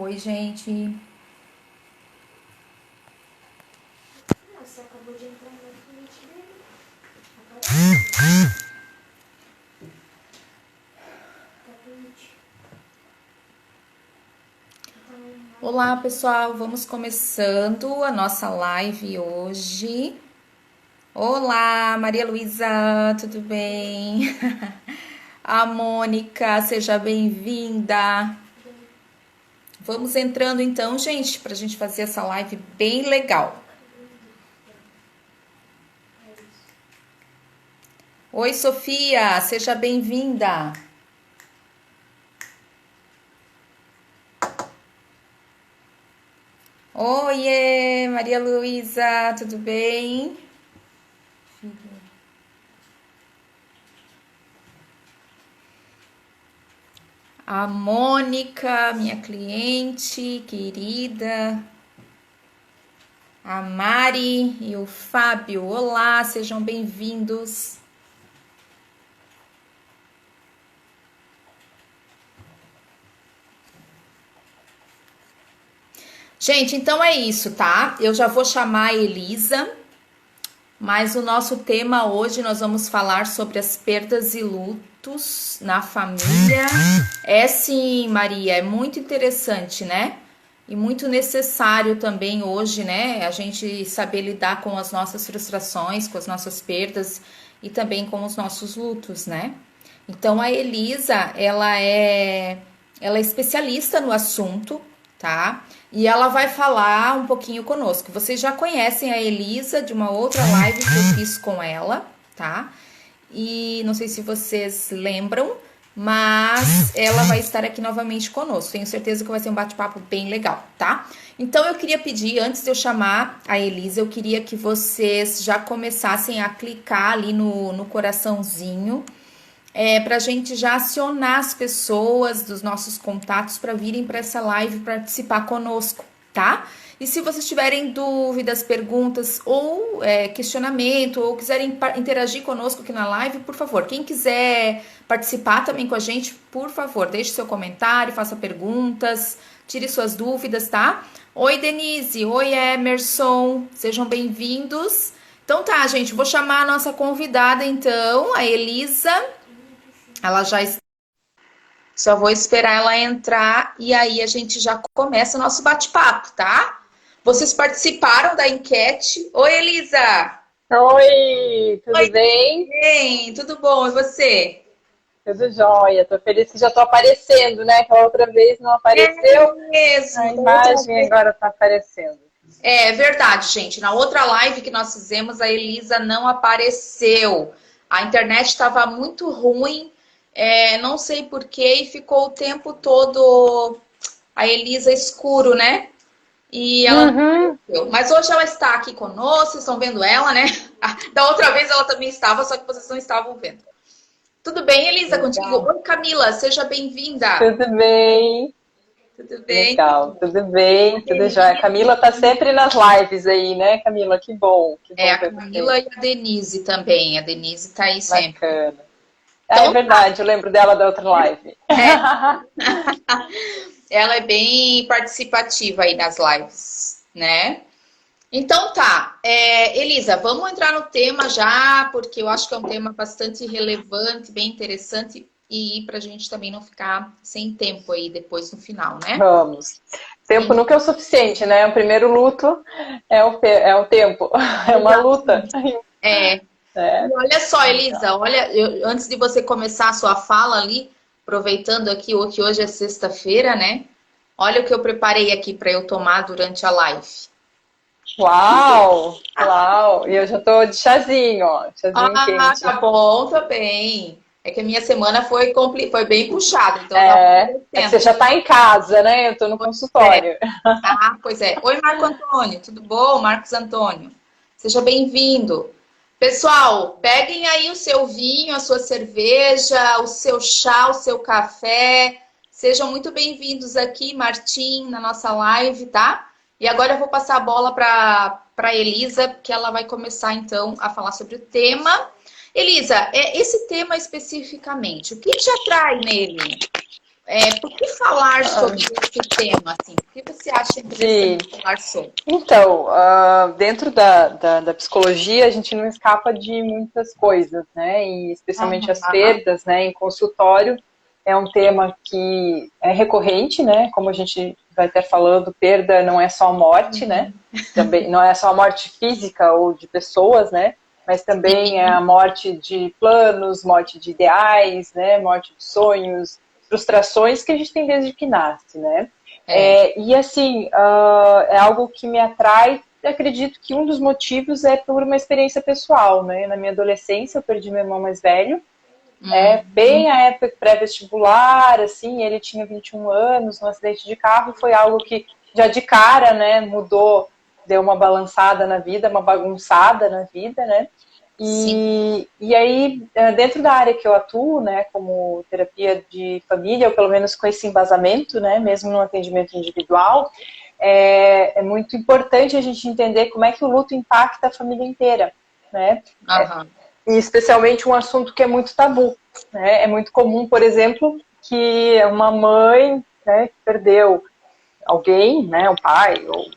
Oi, gente. Você acabou de entrar na frente dele. Aparece. Tá permitido. Olá, pessoal. Vamos começando a nossa live hoje. Olá, Maria Luísa, tudo bem? A Mônica, seja bem-vinda. Vamos entrando então, gente, para a gente fazer essa live bem legal. Oi, Sofia, seja bem-vinda. Oiê, Maria Luísa, tudo bem? A Mônica, minha cliente querida. A Mari e o Fábio. Olá, sejam bem-vindos. Gente, então é isso, tá? Eu já vou chamar a Elisa, mas o nosso tema hoje nós vamos falar sobre as perdas e lutos na família. É sim, Maria, é muito interessante, né? E muito necessário também hoje, né? A gente saber lidar com as nossas frustrações, com as nossas perdas e também com os nossos lutos, né? Então a Elisa, ela é especialista no assunto, tá? E ela vai falar um pouquinho conosco. Vocês já conhecem a Elisa de uma outra live que eu fiz com ela, tá? E não sei se vocês lembram, mas ela vai estar aqui novamente conosco. Tenho certeza que vai ser um bate-papo bem legal, tá? Então eu queria pedir, antes de eu chamar a Elisa, eu queria que vocês já começassem a clicar ali no coraçãozinho, para a gente já acionar as pessoas dos nossos contatos para virem para essa live participar conosco, tá? E se vocês tiverem dúvidas, perguntas ou questionamento, ou quiserem interagir conosco aqui na live, por favor, quem quiser participar também com a gente, por favor, deixe seu comentário, faça perguntas, tire suas dúvidas, tá? Oi, Denise, oi, Emerson, sejam bem-vindos. Então tá, gente, vou chamar a nossa convidada então, a Elisa. Ela já está. Só vou esperar ela entrar e aí a gente já começa o nosso bate-papo, tá? Vocês participaram da enquete. Oi, Elisa! Oi, tudo Oi, bem? bem, tudo bom? E você? Tudo jóia. Tô feliz que já tô aparecendo, né? Que a outra vez não É apareceu. A mesmo, da outra imagem vez. agora tá aparecendo. É verdade, gente. Na outra live que nós fizemos, a Elisa não apareceu. A internet estava muito ruim, não sei porquê, e ficou o tempo todo a Elisa escuro, né? E ela não Uhum. apareceu. Mas hoje ela está aqui conosco, vocês estão vendo ela, né? Da outra vez ela também estava, só que vocês não estavam vendo. Tudo bem, Elisa, contigo? Legal. Oi, Camila, seja bem-vinda. Tudo bem? Tudo bem? Legal, tudo bem, tudo jóia. A Camila tá sempre nas lives aí, né, Camila? Que É, bom a ver você. Camila e a Denise também. A Denise está aí sempre. Bacana. Ah, é Então, verdade, eu lembro dela da outra live. é, ela é bem participativa aí nas lives, né? Então tá, Elisa, vamos entrar no tema já, porque eu acho que é um tema bastante relevante, bem interessante, e para a gente também não ficar sem tempo aí depois no final, né? Vamos. Tempo nunca é o suficiente, né? O primeiro luto é o tempo, é uma luta. É, É, e olha só, então. Elisa, olha, antes de você começar a sua fala ali, aproveitando aqui que hoje é sexta-feira, né? Olha o que eu preparei aqui para eu tomar durante a live. Uau! Uau! E eu já tô de chazinho, ó. Chazinho Ah, quente. tá bom, tá bem. É que a minha semana foi bem puxada, então eu tava É que você acontecendo. já tá em casa, né? Eu tô no É. consultório. Ah, pois é. Oi, Marco Antônio, tudo bom? Marcos Antônio. Seja bem-vindo. Pessoal, peguem aí o seu vinho, a sua cerveja, o seu chá, o seu café. Sejam muito bem-vindos aqui, Martim, na nossa live, tá? E agora eu vou passar a bola para Elisa, que ela vai começar então a falar sobre o tema. Elisa, esse tema especificamente, o que te atrai nele? Por que falar sobre esse tema, assim? Por que você acha interessante falar sobre? Então, dentro da psicologia, a gente não escapa de muitas coisas, né? E especialmente as Aham. perdas, né? Em consultório é um tema que é recorrente, né? Como a gente vai estar falando, perda não é só morte, né? Também não é só a morte física ou de pessoas, né? Mas também é a Sim. morte de planos, morte de ideais, né? Morte de sonhos, frustrações que a gente tem desde que nasce, né? É. E assim, é algo que me atrai. Eu acredito que um dos motivos é por uma experiência pessoal, né? Na minha adolescência, eu perdi meu irmão mais velho, bem a época pré-vestibular, assim, ele tinha 21 anos, num acidente de carro, foi algo que já de cara, né, mudou, deu uma balançada na vida, uma bagunçada na vida, né? Sim. E aí, dentro da área que eu atuo, né, como terapia de família, ou pelo menos com esse embasamento, né, mesmo no atendimento individual, é muito importante a gente entender como é que o luto impacta a família inteira, né? Aham. E especialmente um assunto que é muito tabu, né? É muito comum, por exemplo, que uma mãe, né, que perdeu alguém, né, o pai ou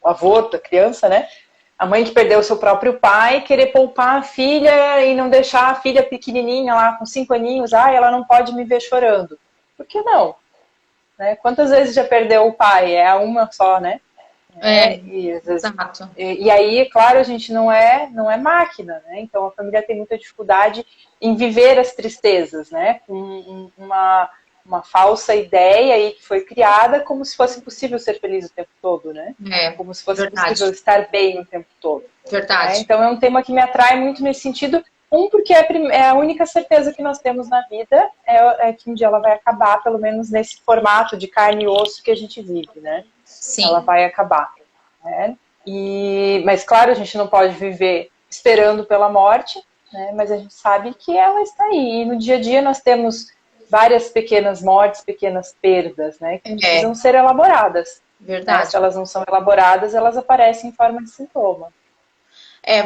o avô da criança, né? A mãe que perdeu o seu próprio pai, querer poupar a filha e não deixar a filha pequenininha lá com 5 aninhos, ela não pode me ver chorando. Por que não? Né? Quantas vezes já perdeu o pai? É uma só, né? É, E, às vezes, exato. e aí, claro, a gente não é máquina, né? Então a família tem muita dificuldade em viver as tristezas, né? Com uma falsa ideia aí que foi criada como se fosse possível ser feliz o tempo todo, né? É, Como se fosse possível verdade. estar bem o tempo todo. Né? Verdade. Então é um tema que me atrai muito nesse sentido. Porque é a única certeza que nós temos na vida é que um dia ela vai acabar, pelo menos nesse formato de carne e osso que a gente vive, né? Ela Sim. vai acabar. Né? Mas, claro, a gente não pode viver esperando pela morte, né? Mas a gente sabe que ela está aí. E no dia a dia nós temos várias pequenas mortes, pequenas perdas, né? Que precisam É, ser elaboradas. Né? Se verdade. elas não são elaboradas, elas aparecem em forma de sintoma.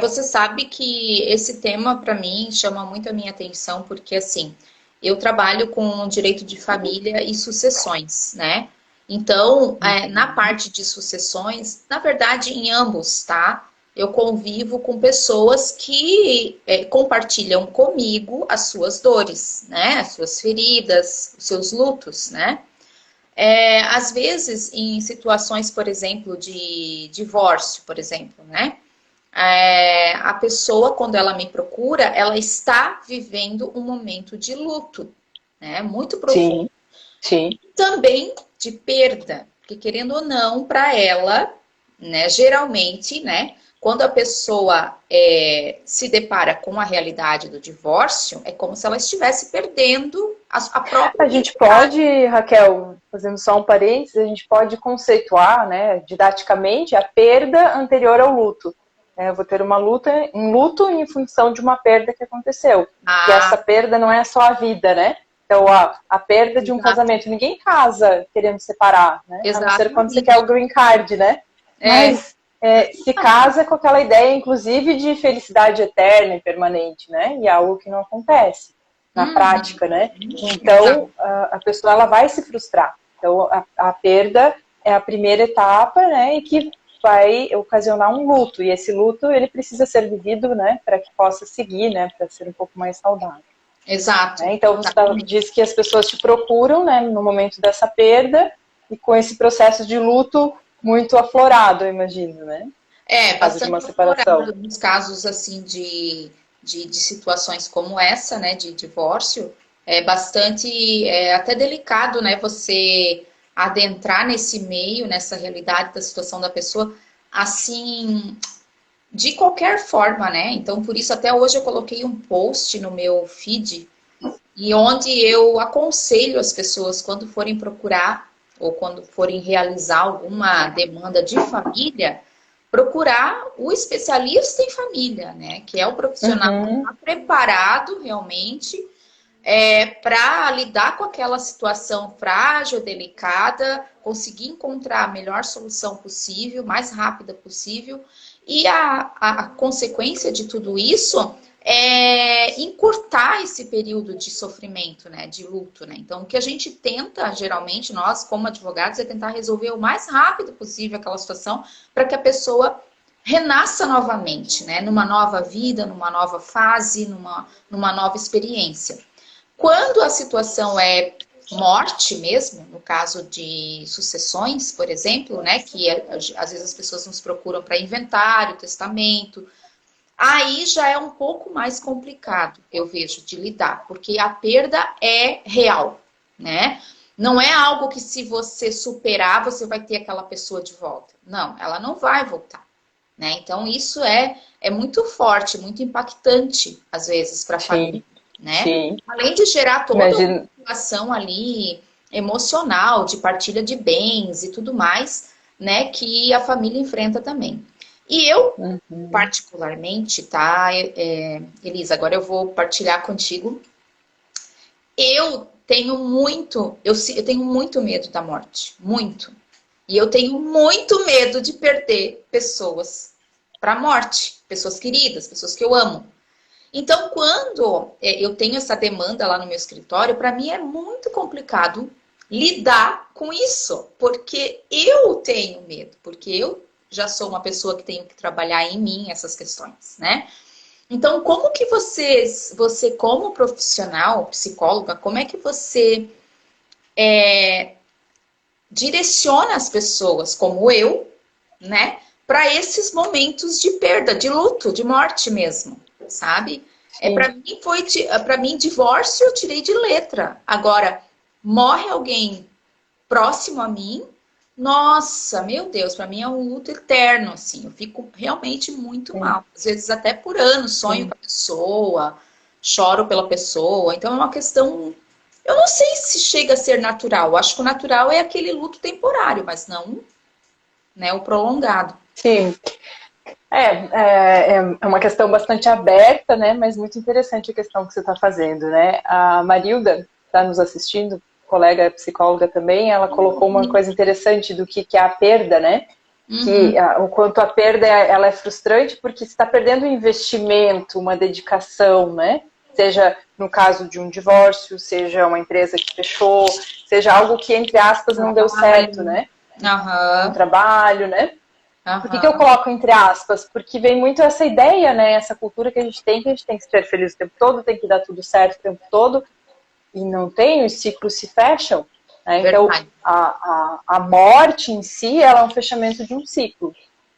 Você sabe que esse tema para mim chama muito a minha atenção porque assim, eu trabalho com direito de família e sucessões, né? Então, na parte de sucessões, na verdade, em ambos, tá? Eu convivo com pessoas que compartilham comigo as suas dores, né? As suas feridas, os seus lutos, né? Às vezes, em situações, por exemplo, de divórcio, por exemplo, né? A pessoa, quando ela me procura, ela está vivendo um momento de luto, né? Muito profundo. Sim, sim. Também de perda, porque querendo ou não, para ela, né? Geralmente, né? Quando a pessoa se depara com a realidade do divórcio, é como se ela estivesse perdendo a própria A gente identidade. pode, Raquel, fazendo só um parênteses, a gente pode conceituar, né, didaticamente, a perda anterior ao luto. Eu vou ter um luto em função de uma perda que aconteceu. E essa Ah, perda não é só a vida, né? Então, a perda de um exato, casamento. Ninguém casa querendo separar, né? A não ser quando você quer exatamente. o green card, né? É, Mas se casa com aquela ideia, inclusive, de felicidade eterna e permanente, né? E é algo que não acontece na uhum, prática, né? exato. Então, a pessoa ela vai se frustrar. Então, a perda é a primeira etapa, né? E que vai ocasionar um luto. E esse luto, ele precisa ser vivido, né? Para que possa seguir, né? Para ser um pouco mais saudável. Exato, Né? Então, você diz que as pessoas te procuram, né? No momento dessa perda e com esse processo de luto muito aflorado, eu imagino, né? No caso de uma bastante separação. explorado nos casos assim de situações como essa, né, de divórcio, é bastante, até delicado, né, você adentrar nesse meio, nessa realidade da situação da pessoa, assim, de qualquer forma, né? Então, por isso, até hoje eu coloquei um post no meu feed e onde eu aconselho as pessoas quando forem procurar ou quando forem realizar alguma demanda de família, procurar o especialista em família, né? Que é o profissional que Uhum. está preparado realmente para lidar com aquela situação frágil, delicada, conseguir encontrar a melhor solução possível, mais rápida possível. E a consequência de tudo isso é encurtar esse período de sofrimento, né, de luto, né? Então, o que a gente tenta, geralmente, nós, como advogados, é tentar resolver o mais rápido possível aquela situação para que a pessoa renasça novamente, né, numa nova vida, numa nova fase, numa nova experiência. Quando a situação é morte mesmo, no caso de sucessões, por exemplo, né, que às vezes as pessoas nos procuram para inventário, testamento, aí já é um pouco mais complicado, eu vejo, de lidar, porque a perda é real, né? Não é algo que se você superar, você vai ter aquela pessoa de volta. Não, ela não vai voltar, né? Então isso é muito forte, muito impactante, às vezes, para a família, né? Sim. Além de gerar toda uma situação ali emocional, de partilha de bens e tudo mais, né? Que a família enfrenta também. E eu, particularmente, tá, Elisa, agora eu vou partilhar contigo. Eu tenho muito medo da morte, muito. E eu tenho muito medo de perder pessoas para a morte, pessoas queridas, pessoas que eu amo. Então, quando eu tenho essa demanda lá no meu escritório, para mim é muito complicado lidar com isso, porque eu tenho medo, porque eu já sou uma pessoa que tenho que trabalhar em mim essas questões, né? Então, como que você como profissional, psicóloga, como é que você direciona as pessoas, como eu, né, para esses momentos de perda, de luto, de morte mesmo, sabe? Para mim divórcio eu tirei de letra. Agora, morre alguém próximo a mim, nossa, meu Deus, para mim é um luto eterno, assim. Eu fico realmente muito mal. Às vezes até por anos sonho com a pessoa, choro pela pessoa. Então é uma questão. Eu não sei se chega a ser natural. Eu acho que o natural é aquele luto temporário, mas não, né, o prolongado. Sim. É uma questão bastante aberta, né? Mas muito interessante a questão que você está fazendo, né? A Marilda está nos assistindo, colega psicóloga também, ela colocou uma coisa interessante do que é a perda, né? Que o quanto a perda ela é frustrante porque você está perdendo um investimento, uma dedicação, né? Seja no caso de um divórcio, seja uma empresa que fechou, seja algo que, entre aspas, não deu certo, né? Um trabalho, né? Por que eu coloco entre aspas? Porque vem muito essa ideia, né? Essa cultura que a gente tem que ser feliz o tempo todo, tem que dar tudo certo o tempo todo. E não tem, os ciclos se fecham. Né? Então, a morte em si, ela é um fechamento de um ciclo.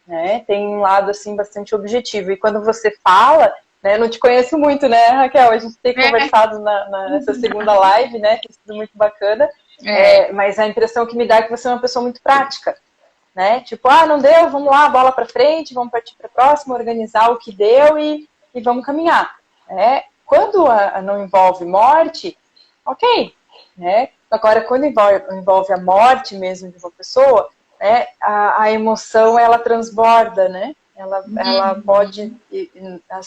Né? Tem um lado, assim, bastante objetivo. E quando você fala, né, eu não te conheço muito, né, Raquel? A gente tem conversado nessa segunda live, né? Tem sido muito bacana. Mas a impressão que me dá é que você é uma pessoa muito prática. Né? Tipo, não deu, vamos lá, bola para frente, vamos partir para a próxima, organizar o que deu e vamos caminhar. Né? Quando não envolve morte, ok. Né? Agora, quando envolve a morte mesmo de uma pessoa, né, a emoção, ela transborda, né? Ela pode...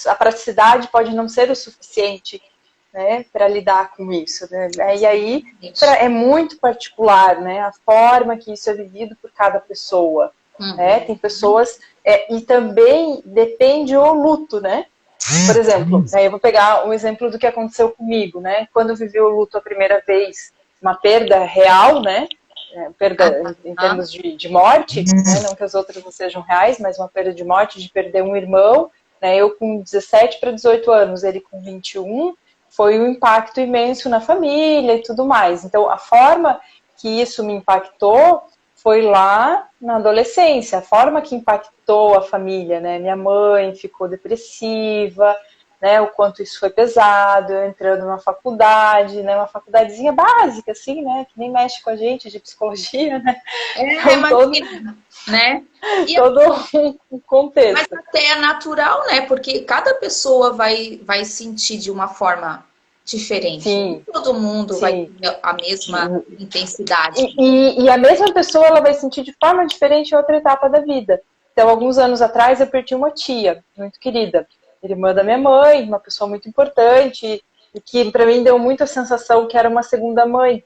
A praticidade pode não ser o suficiente, né, para lidar com isso, né? E aí é muito particular, né, a forma que isso é vivido por cada pessoa, né? Tem pessoas e também depende o luto, né? Por exemplo, eu vou pegar um exemplo do que aconteceu comigo, né? Quando eu vivi o luto a primeira vez, uma perda real, né? Perda em termos de morte, né? Não que as outras não sejam reais, mas uma perda de morte, de perder um irmão, né? Eu com 17 para 18 anos, ele com 21, foi um impacto imenso na família e tudo mais. Então, a forma que isso me impactou foi lá na adolescência. A forma que impactou a família, né? Minha mãe ficou depressiva, né? O quanto isso foi pesado, eu entrando numa faculdade, né? Uma faculdadezinha básica, assim, né? Que nem mexe com a gente, de psicologia, né? Né? E todo um contexto. Mas até é natural, né? Porque cada pessoa vai sentir de uma forma diferente. Sim. Todo mundo vai ter a mesma intensidade. E a mesma pessoa, ela vai sentir de forma diferente em outra etapa da vida. Então, alguns anos atrás, eu perdi uma tia muito querida, irmã da minha mãe, uma pessoa muito importante, e que para mim deu muito a sensação que era uma segunda mãe.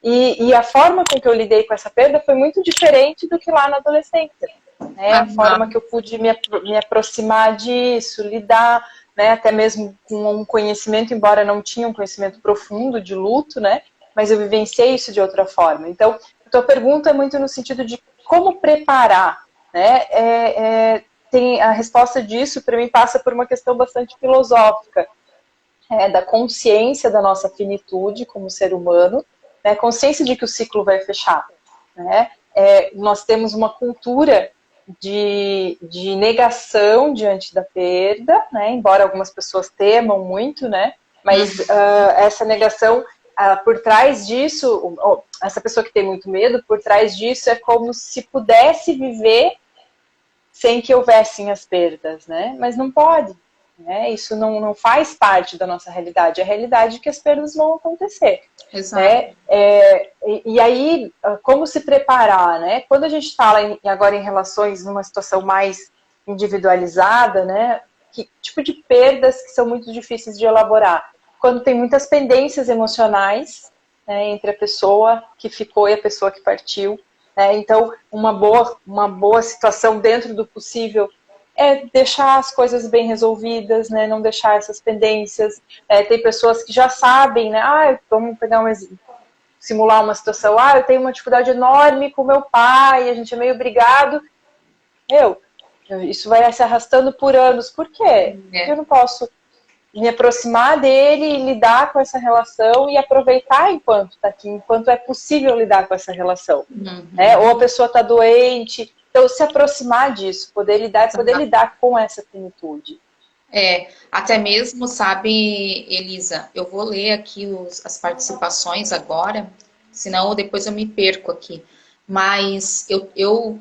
E a forma com que eu lidei com essa perda foi muito diferente do que lá na adolescência. Né? A forma que eu pude me aproximar disso, lidar, né, até mesmo com um conhecimento, embora não tinha um conhecimento profundo de luto, né, mas eu vivenciei isso de outra forma. Então, a tua pergunta é muito no sentido de como preparar, né, tem a resposta disso, para mim, passa por uma questão bastante filosófica, da consciência da nossa finitude como ser humano, né, consciência de que o ciclo vai fechar, né, nós temos uma cultura de negação diante da perda, né, embora algumas pessoas temam muito, né, mas essa negação, por trás disso, essa pessoa que tem muito medo, por trás disso é como se pudesse viver sem que houvessem as perdas, né, mas não pode. Isso não faz parte da nossa realidade. É a realidade que as perdas vão acontecer. Exato. E aí, como se preparar, né? Quando a gente fala agora em relações numa situação mais individualizada, né? Que tipo de perdas que são muito difíceis de elaborar? Quando tem muitas pendências emocionais, né, entre a pessoa que ficou e a pessoa que partiu. Então, uma boa situação dentro do possível é deixar as coisas bem resolvidas, né? Não deixar essas pendências. Tem pessoas que já sabem, né? Vamos pegar simular uma situação. Eu tenho uma dificuldade enorme com meu pai, a gente é meio brigado. Isso vai se arrastando por anos. Por quê? Porque eu não posso me aproximar dele e lidar com essa relação e aproveitar enquanto está aqui, enquanto é possível lidar com essa relação. Ou a pessoa está doente. Então, se aproximar disso, poder lidar com essa finitude. Até mesmo, sabe, Elisa, eu vou ler aqui as participações agora, senão depois eu me perco aqui. Mas eu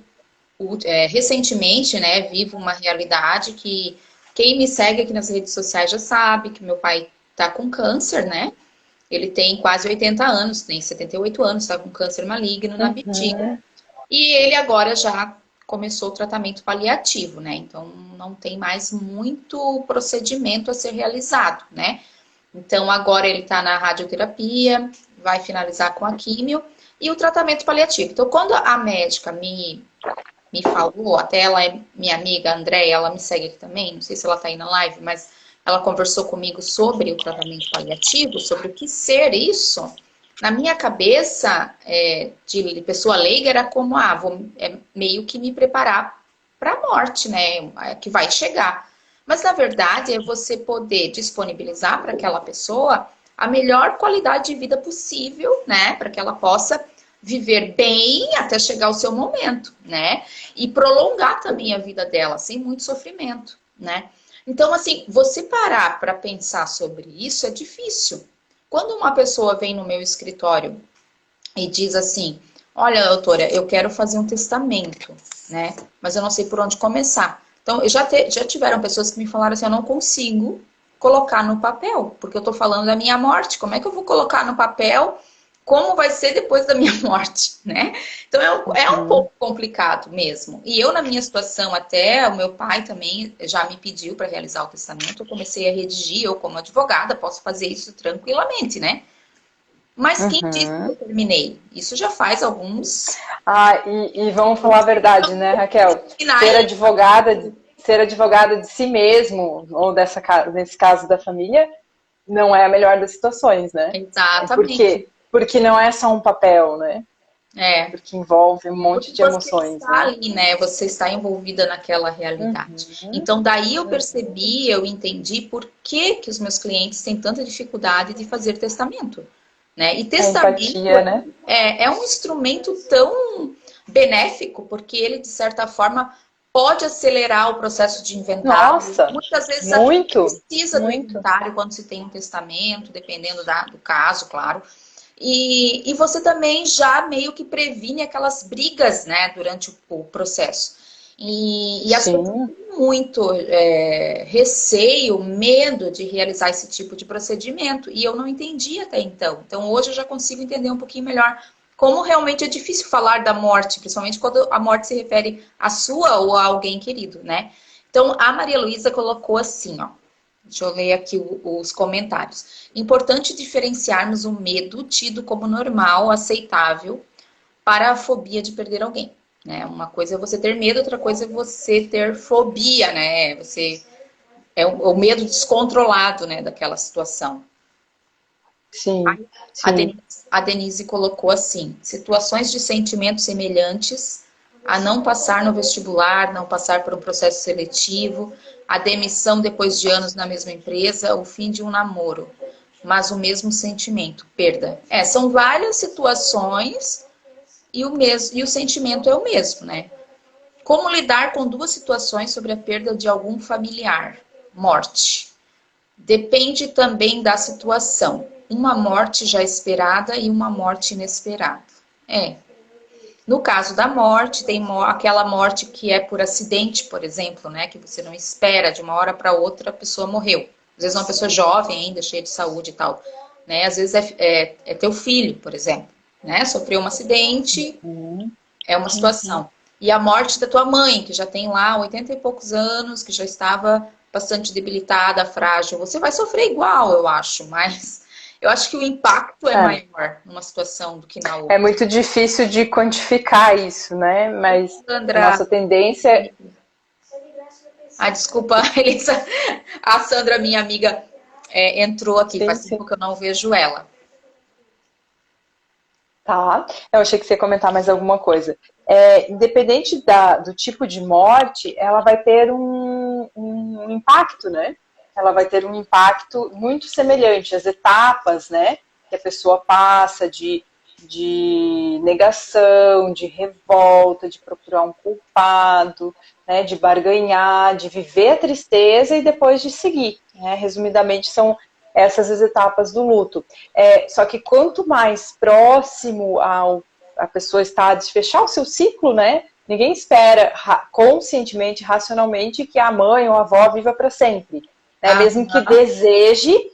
recentemente, né, vivo uma realidade que quem me segue aqui nas redes sociais já sabe que meu pai tá com câncer, né? Ele tem quase 80 anos, tem 78 anos, tá com câncer maligno na bexiga. E ele agora já começou o tratamento paliativo, né? Então, não tem mais muito procedimento a ser realizado, né? Então, agora ele tá na radioterapia, vai finalizar com a químio e o tratamento paliativo. Então, quando a médica me falou, até ela é minha amiga, a Andréia, ela me segue aqui também, não sei se ela tá aí na live, mas ela conversou comigo sobre o tratamento paliativo, sobre o que ser isso. Na minha cabeça, de pessoa leiga, era como, vou meio que me preparar para a morte, né? Que vai chegar. Mas, na verdade, é você poder disponibilizar para aquela pessoa a melhor qualidade de vida possível, né? Para que ela possa viver bem até chegar o seu momento, né? E prolongar também a vida dela, sem muito sofrimento, né? Então, assim, você parar para pensar sobre isso é difícil. Quando uma pessoa vem no meu escritório e diz assim, olha, doutora, eu quero fazer um testamento, né? Mas eu não sei por onde começar. Então, já tiveram pessoas que me falaram assim, eu não consigo colocar no papel, porque eu tô falando da minha morte. Como é que eu vou colocar no papel como vai ser depois da minha morte, né? Então, é um pouco complicado mesmo. E eu, na minha situação, até o meu pai também já me pediu para realizar o testamento. Eu comecei a redigir, eu como advogada posso fazer isso tranquilamente, né? Mas quem disse que eu terminei? Isso já faz alguns... E vamos falar a verdade, né, Raquel? Ser advogada de si mesmo, ou nesse caso da família, não é a melhor das situações, né? Exatamente. Porque não é só um papel, né? Porque envolve um monte de emoções. Você está ali, né? Você está envolvida naquela realidade. Então, daí eu percebi, eu entendi por que os meus clientes têm tanta dificuldade de fazer testamento. Né? E testamento empatia, né? é um instrumento tão benéfico, porque ele, de certa forma, pode acelerar o processo de inventário. Nossa, muitas vezes muito, precisa do inventário quando se tem um testamento, dependendo do caso, claro. E você também já meio que previne aquelas brigas, né, durante o processo. E as pessoas têm muito receio, medo de realizar esse tipo de procedimento. E eu não entendi até então. Então, hoje eu já consigo entender um pouquinho melhor como realmente é difícil falar da morte, principalmente quando a morte se refere à sua ou a alguém querido, né? Então, a Maria Luísa colocou assim, ó. Deixa eu ler aqui os comentários. Importante diferenciarmos o medo tido como normal, aceitável, para a fobia de perder alguém. Né? Uma coisa é você ter medo, outra coisa é você ter fobia, né? Você É o medo descontrolado, né, daquela situação. Sim, A sim. Denise, a Denise colocou assim: situações de sentimentos semelhantes a não passar no vestibular, não passar por um processo seletivo, a demissão depois de anos na mesma empresa, o fim de um namoro, mas o mesmo sentimento, perda. São várias situações e o sentimento é o mesmo, né? Como lidar com duas situações sobre a perda de algum familiar? Morte. Depende também da situação. Uma morte já esperada e uma morte inesperada. É. No caso da morte, tem aquela morte que é por acidente, por exemplo, né? Que você não espera, de uma hora para outra a pessoa morreu. Às vezes é uma pessoa jovem ainda, cheia de saúde e tal. Né? Às vezes é teu filho, por exemplo. Né? Sofreu um acidente, Uhum. é uma situação. E a morte da tua mãe, que já tem lá 80 e poucos anos, que já estava bastante debilitada, frágil. Você vai sofrer igual, eu acho, mas eu acho que o impacto é É. maior numa situação do que na É outra. muito difícil de quantificar isso, né? Mas a Sandra, nossa tendência. desculpa, Elisa. A Sandra, minha amiga, entrou aqui, Sim, faz sim. tempo que eu não vejo ela. Tá. Eu achei que você ia comentar mais alguma coisa. Independente do tipo de morte, ela vai ter um impacto, né? Ela vai ter um impacto muito semelhante. As etapas, né? Que a pessoa passa de negação, de revolta, de procurar um culpado, né? De barganhar, de viver a tristeza e depois de seguir. Né? Resumidamente, são essas as etapas do luto. Só que quanto mais próximo a pessoa está de fechar o seu ciclo, né? Ninguém espera conscientemente, racionalmente, que a mãe ou a avó viva para sempre. Né? Ah, Mesmo que deseje,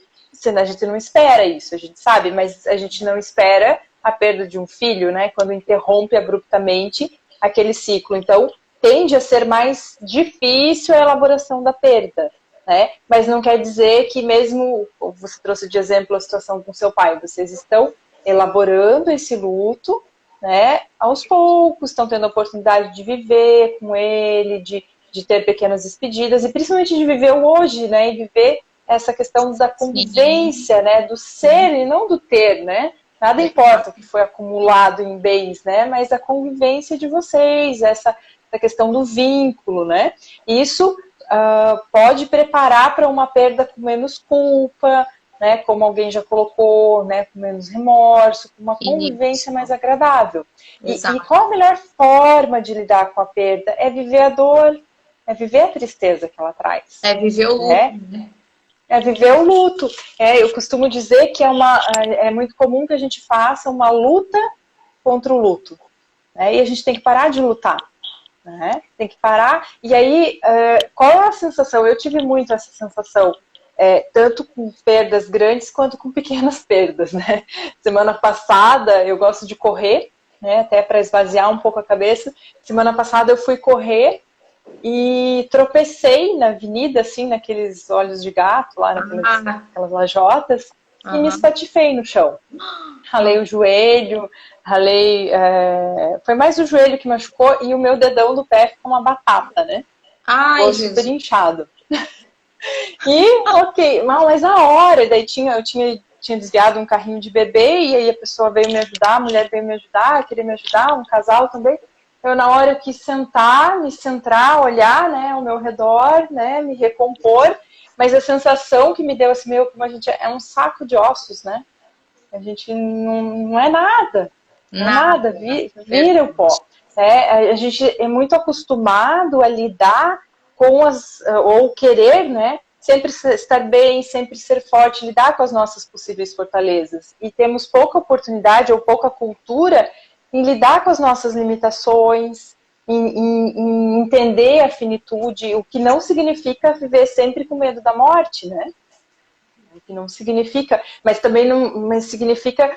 a gente não espera isso, a gente sabe, mas a gente não espera a perda de um filho, né? Quando interrompe abruptamente aquele ciclo. Então, tende a ser mais difícil a elaboração da perda. Né? Mas não quer dizer que mesmo, você trouxe de exemplo a situação com seu pai, vocês estão elaborando esse luto, né? Aos poucos, estão tendo a oportunidade de viver com ele, de ter pequenas despedidas, e principalmente de viver o hoje, né? E viver essa questão da sim. convivência, né? Do ser e não do ter, né? Nada importa o que foi acumulado em bens, né? Mas a convivência de vocês, essa questão do vínculo, né? Isso pode preparar para uma perda com menos culpa, né, como alguém já colocou, né, com menos remorso, com uma convivência Isso, mais agradável. E exato. qual a melhor forma de lidar com a perda? É viver a dor, é viver a tristeza que ela traz. É viver o luto, Né? né? É viver o luto. Eu costumo dizer que é muito comum que a gente faça uma luta contra o luto. Né? E a gente tem que parar de lutar. Né? Tem que parar. E aí, qual é a sensação? Eu tive muito essa sensação, tanto com perdas grandes quanto com pequenas perdas. Né? Semana passada, eu gosto de correr, né? Até para esvaziar um pouco a cabeça. Semana passada eu fui correr e tropecei na avenida, assim, naqueles olhos de gato, lá naquelas lajotas, e me Aham. espatifei no chão. Ralei o joelho, foi mais o joelho que machucou e o meu dedão do pé ficou uma batata, né? Ai, Ficou super Jesus. inchado. E, ok, mas a hora, daí eu tinha desviado um carrinho de bebê e aí a pessoa veio me ajudar, a mulher veio me ajudar, queria me ajudar, um casal também. Eu, na hora, eu quis sentar, me centrar, olhar, né, ao meu redor, né, me recompor, mas a sensação que me deu, assim, como a gente é um saco de ossos, né? A gente não é nada, não é nada, Nada. vira o pó. A gente é muito acostumado a lidar com ou querer, né? Sempre estar bem, sempre ser forte, lidar com as nossas possíveis fortalezas. E temos pouca oportunidade ou pouca cultura em lidar com as nossas limitações, em entender a finitude, o que não significa viver sempre com medo da morte, né? Que não significa, mas também não significa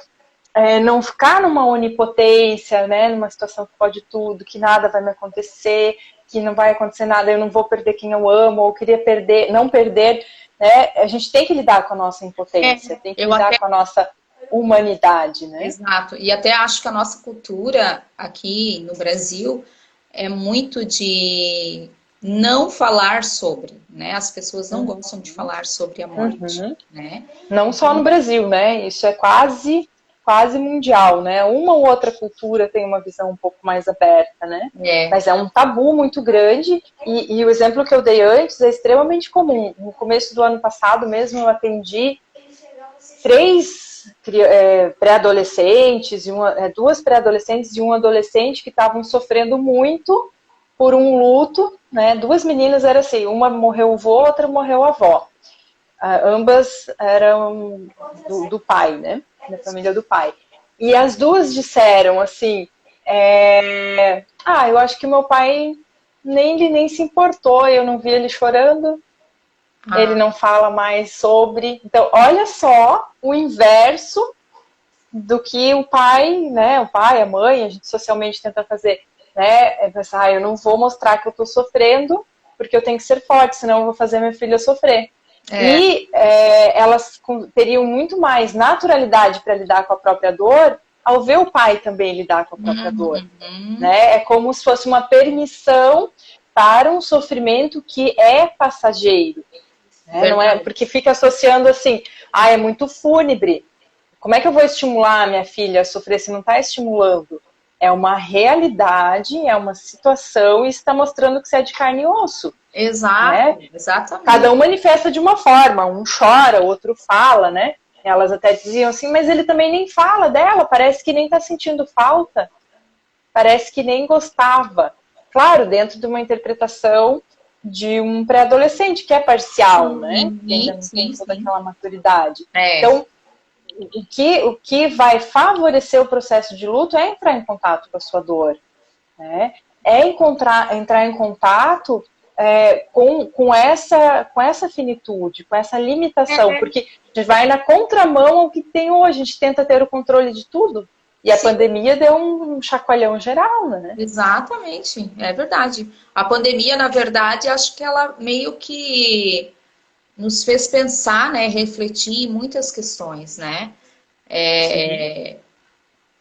não ficar numa onipotência, né, numa situação que pode tudo, que nada vai me acontecer, que não vai acontecer nada, eu não vou perder quem eu amo, ou queria perder, não perder, né? A gente tem que lidar com a nossa impotência, tem que Eu lidar até com a nossa humanidade, né? Exato. E até acho que a nossa cultura aqui no Brasil é muito não falar sobre, né? As pessoas não gostam de falar sobre a morte, né? Não só no Brasil, né? Isso é quase mundial, né? Uma ou outra cultura tem uma visão um pouco mais aberta, né? Mas é um tabu muito grande e o exemplo que eu dei antes é extremamente comum. No começo do ano passado mesmo eu atendi 3 pré-adolescentes, 2 pré-adolescentes e um adolescente que estavam sofrendo muito por um luto, né? 2 meninas era assim, uma morreu o avô, outra morreu a avó. Ambas eram do pai, né? Da família do pai. E as 2 disseram assim, eu acho que meu pai nem se importou, eu não vi ele chorando, ele não fala mais sobre. Então, olha só o inverso do que o pai, né? O pai, a mãe, a gente socialmente tenta fazer, né? É pensar, eu não vou mostrar que eu tô sofrendo, porque eu tenho que ser forte, senão eu vou fazer minha filha sofrer. E elas teriam muito mais naturalidade para lidar com a própria dor ao ver o pai também lidar com a própria dor. Né? É como se fosse uma permissão para um sofrimento que é passageiro. Né? Não é, porque fica associando assim, é muito fúnebre. Como é que eu vou estimular a minha filha a sofrer se não está estimulando? É uma realidade, é uma situação e está mostrando que você é de carne e osso. Exato, né? Exatamente. Cada um manifesta de uma forma, um chora, o outro fala, né? Elas até diziam assim, mas ele também nem fala dela, parece que nem está sentindo falta, parece que nem gostava. Claro, dentro de uma interpretação de um pré-adolescente, que é parcial, né? Que ainda não tem toda aquela maturidade. Então, o que vai favorecer o processo de luto é entrar em contato com a sua dor, né? É entrar em contato com essa finitude, com essa limitação, porque a gente vai na contramão ao que tem hoje, a gente tenta ter o controle de tudo, e a pandemia deu um chacoalhão geral, né? Exatamente, é verdade. A pandemia, na verdade, acho que ela meio que nos fez pensar, né, refletir em muitas questões, né?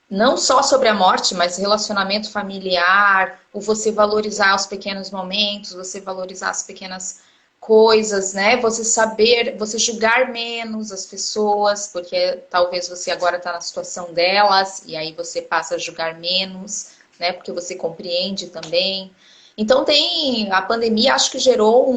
Não só sobre a morte, mas relacionamento familiar, o você valorizar os pequenos momentos, você valorizar as pequenas coisas, né? Você saber, você julgar menos as pessoas, porque talvez você agora está na situação delas, e aí você passa a julgar menos, né? Porque você compreende também. Então a pandemia acho que gerou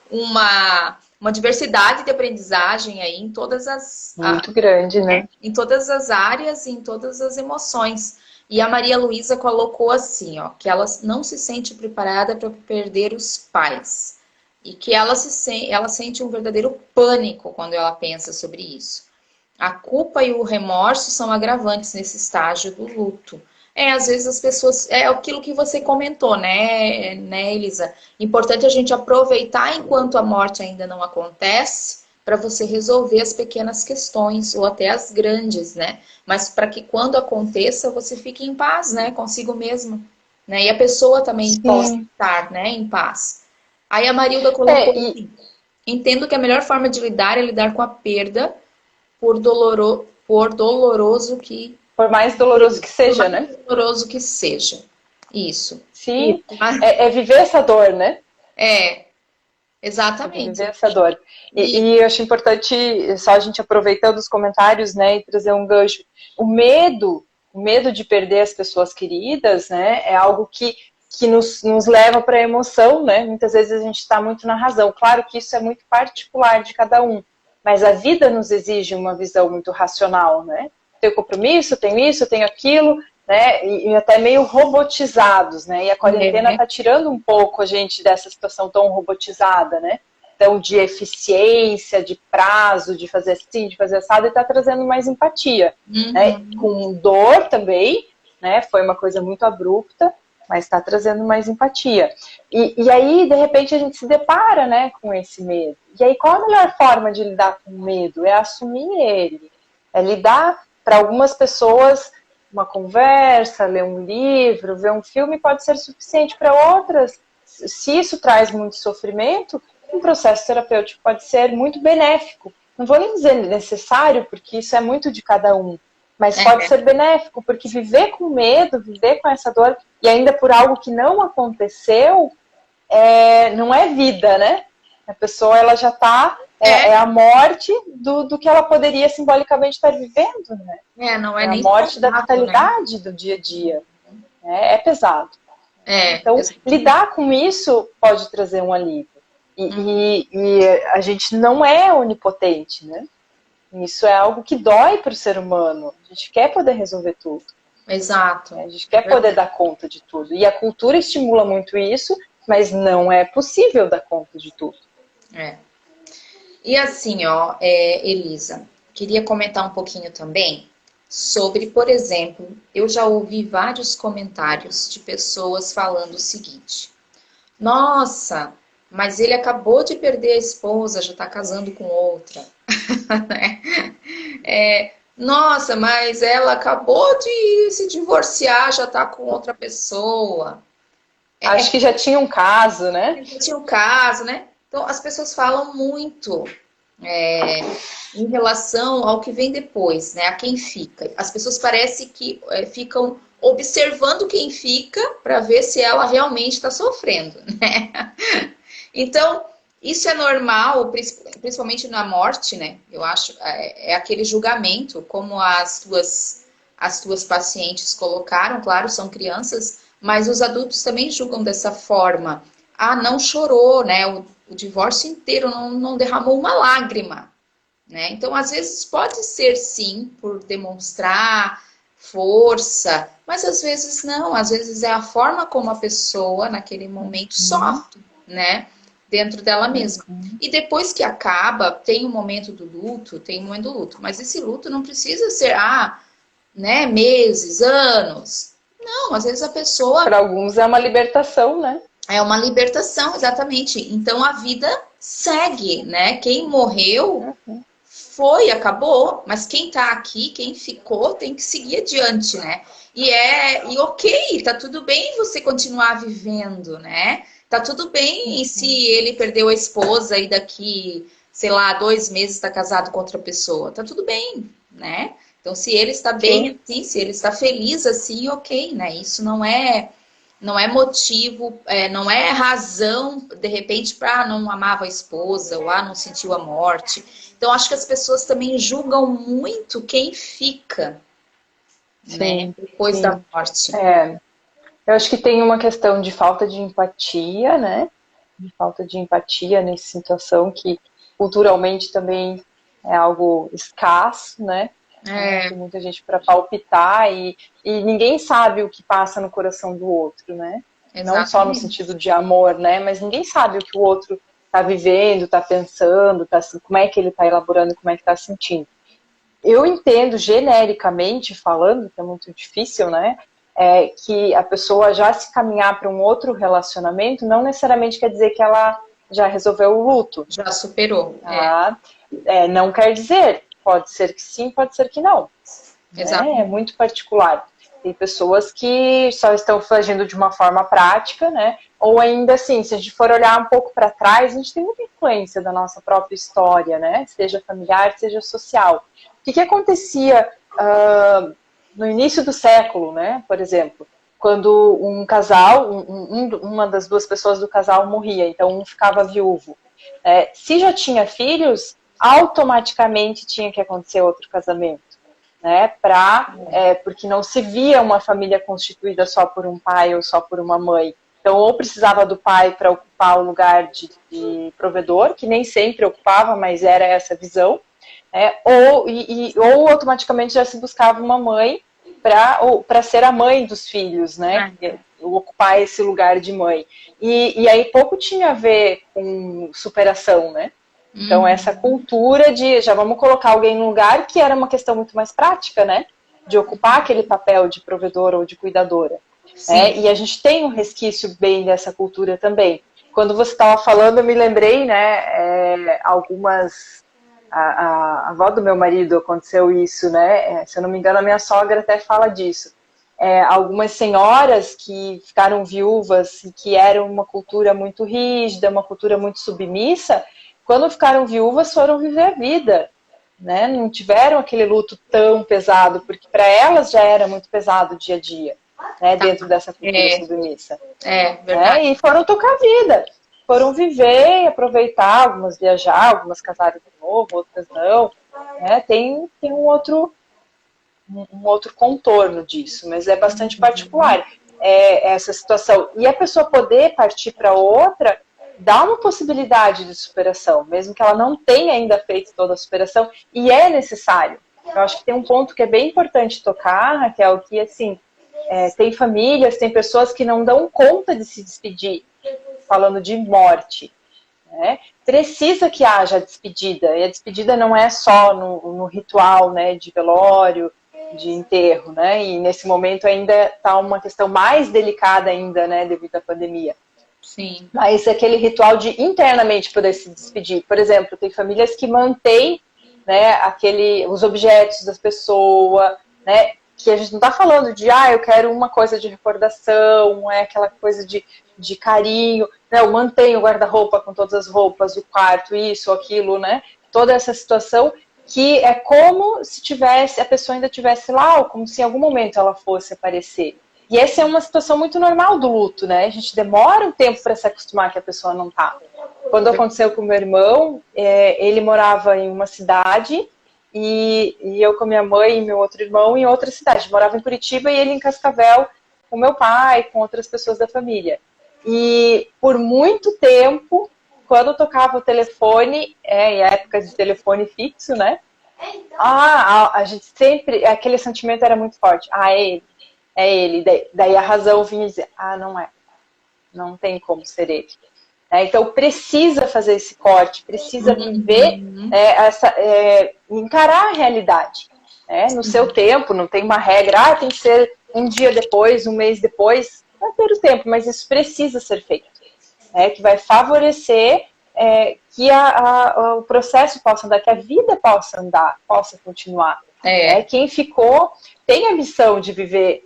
uma diversidade de aprendizagem aí em todas as... Muito grande, né? Em todas as áreas e em todas as emoções. E a Maria Luísa colocou assim, ó, que ela não se sente preparada para perder os pais. E que ela sente um verdadeiro pânico quando ela pensa sobre isso. A culpa e o remorso são agravantes nesse estágio do luto. Às vezes as pessoas... É aquilo que você comentou, né, Elisa? Importante a gente aproveitar enquanto a morte ainda não acontece, para você resolver as pequenas questões, ou até as grandes, né? Mas para que quando aconteça, você fique em paz, né? Consigo mesmo. Né? E a pessoa também possa estar, né, em paz. Aí a Marilda colocou assim, entendo que a melhor forma de lidar é lidar com a perda, por doloroso que... Por mais doloroso que seja, né? Doloroso que seja. Isso. Sim, é viver essa dor, né? Exatamente. Viver essa dor. E eu acho importante, só a gente aproveitando os comentários, né, e trazer um gancho. O medo de perder as pessoas queridas, né, é algo que nos leva para a emoção, né? Muitas vezes a gente está muito na razão. Claro que isso é muito particular de cada um, mas a vida nos exige uma visão muito racional, né? Tenho compromisso, tenho isso, tenho aquilo, né? E até meio robotizados, né? E a quarentena está tirando um pouco a gente dessa situação tão robotizada, né? Então, de eficiência, de prazo, de fazer assim, de fazer assado, e está trazendo mais empatia, né? Com dor também, né? Foi uma coisa muito abrupta, mas está trazendo mais empatia. E aí, de repente, a gente se depara, né, com esse medo. E aí, qual a melhor forma de lidar com o medo? É assumir ele. É lidar, para algumas pessoas, uma conversa, ler um livro, ver um filme pode ser suficiente. Para outras, se isso traz muito sofrimento, um processo terapêutico pode ser muito benéfico. Não vou nem dizer necessário, porque isso é muito de cada um. Mas pode ser benéfico, porque viver com medo, viver com essa dor, e ainda por algo que não aconteceu, não é vida, né? A pessoa, ela já está... É a morte do que ela poderia simbolicamente estar vivendo, né? Não é É a nem morte da saudável, né? vitalidade do dia a dia. É pesado. Então, Exatamente. lidar com isso pode trazer um alívio. E a gente não é onipotente, né? Isso é algo que dói para o ser humano. A gente quer poder resolver tudo. Exato. A gente quer poder dar conta de tudo. E a cultura estimula muito isso, mas não é possível dar conta de tudo. E assim, ó, Elisa, queria comentar um pouquinho também sobre, por exemplo, eu já ouvi vários comentários de pessoas falando o seguinte: nossa, mas ele acabou de perder a esposa, já tá casando com outra. Né? Nossa, mas ela acabou de se divorciar, já tá com outra pessoa. Acho que já tinha um caso, né? Já tinha o caso, né? Então, as pessoas falam muito em relação ao que vem depois, né? A quem fica. As pessoas parecem que ficam observando quem fica para ver se ela realmente está sofrendo, né? Então, isso é normal, principalmente na morte, né? Eu acho, é aquele julgamento, como as tuas pacientes colocaram, claro, são crianças, mas os adultos também julgam dessa forma. Ah, não chorou, né? O divórcio inteiro não derramou uma lágrima, né? Então, às vezes pode ser sim por demonstrar força, mas às vezes não, às vezes é a forma como a pessoa naquele momento sofre, né? Dentro dela mesma. E depois que acaba, tem o momento do luto, mas esse luto não precisa ser, né, meses, anos. Não, às vezes a pessoa... Para alguns é uma libertação, né? É uma libertação, exatamente. Então a vida segue, né? Quem morreu foi, acabou, mas quem tá aqui, quem ficou, tem que seguir adiante, né? E ok, tá tudo bem você continuar vivendo, né? Tá tudo bem se ele perdeu a esposa e daqui, sei lá, 2 meses tá casado com outra pessoa. Tá tudo bem, né? Então, se ele está bem assim, se ele está feliz assim, ok, né? Isso não é motivo, não é razão, de repente, para não amava a esposa ou não sentiu a morte. Então, acho que as pessoas também julgam muito quem fica, né? Depois da morte. Eu acho que tem uma questão de falta de empatia, né? De falta de empatia nessa situação que culturalmente também é algo escasso, né? Tem muita gente para palpitar e ninguém sabe o que passa no coração do outro, né? Exatamente. Não só no sentido de amor, né? Mas ninguém sabe o que o outro está vivendo, está pensando, como é que ele está elaborando, como é que está sentindo. Eu entendo genericamente falando, que é muito difícil, né? Que a pessoa já se caminhar para um outro relacionamento não necessariamente quer dizer que ela já resolveu o luto. Já superou. Não quer dizer. Pode ser que sim, pode ser que não. É muito particular. Tem pessoas que só estão agindo de uma forma prática, né? Ou ainda assim, se a gente for olhar um pouco para trás, a gente tem muita influência da nossa própria história, né? Seja familiar, seja social. O que acontecia no início do século, né? Por exemplo, quando um casal, uma das duas pessoas do casal morria, então um ficava viúvo. Se já tinha filhos, automaticamente tinha que acontecer outro casamento, né? Porque não se via uma família constituída só por um pai ou só por uma mãe. Então, ou precisava do pai para ocupar o lugar de provedor, que nem sempre ocupava, mas era essa visão, ou automaticamente já se buscava uma mãe para ser a mãe dos filhos, né? Ocupar esse lugar de mãe. E aí pouco tinha a ver com superação, né? Então, essa cultura de já vamos colocar alguém no lugar, que era uma questão muito mais prática, né? De ocupar aquele papel de provedora ou de cuidadora. E a gente tem um resquício bem dessa cultura também. Quando você estava falando, eu me lembrei, né? A avó do meu marido aconteceu isso, né? Se eu não me engano, a minha sogra até fala disso. Algumas senhoras que ficaram viúvas e que eram uma cultura muito rígida, uma cultura muito submissa, quando ficaram viúvas, foram viver a vida, né? Não tiveram aquele luto tão pesado, porque para elas já era muito pesado o dia a dia. né, dentro dessa cultura submissa. Verdade. E foram tocar a vida, foram viver e aproveitar, algumas viajar, algumas casaram de novo, outras não. Né? Tem um outro contorno disso, mas é bastante particular essa situação. E a pessoa poder partir para outra dá uma possibilidade de superação, mesmo que ela não tenha ainda feito toda a superação, e é necessário. Eu acho que tem um ponto que é bem importante tocar, Raquel, que assim, tem famílias, tem pessoas que não dão conta de se despedir, falando de morte. Né? Precisa que haja a despedida, e a despedida não é só no ritual, né, de velório, de enterro, né? E nesse momento ainda está uma questão mais delicada ainda, né, devido à pandemia. Sim. Mas aquele ritual de internamente poder se despedir. Por exemplo, tem famílias que mantêm, né, os objetos das pessoas, né, que a gente não está falando de, eu quero uma coisa de recordação, aquela coisa de carinho, né, eu mantenho o guarda-roupa com todas as roupas, o quarto, isso, aquilo, né, toda essa situação que é como se a pessoa ainda tivesse lá, ou como se em algum momento ela fosse aparecer. E essa é uma situação muito normal do luto, né? A gente demora um tempo para se acostumar que a pessoa não tá. Quando aconteceu com o meu irmão, ele morava em uma cidade e eu com minha mãe e meu outro irmão em outra cidade. Morava em Curitiba e ele em Cascavel com meu pai, com outras pessoas da família. E por muito tempo, quando tocava o telefone, em época de telefone fixo, né? A gente sempre, aquele sentimento era muito forte. É ele. Daí a razão vinha dizer, não é. Não tem como ser ele. Então precisa fazer esse corte, precisa viver, encarar a realidade. No seu tempo, não tem uma regra, tem que ser um dia depois, um mês depois, vai ter o tempo, mas isso precisa ser feito. Que vai favorecer que o processo possa andar, que a vida possa andar, possa continuar. Quem ficou tem a missão de viver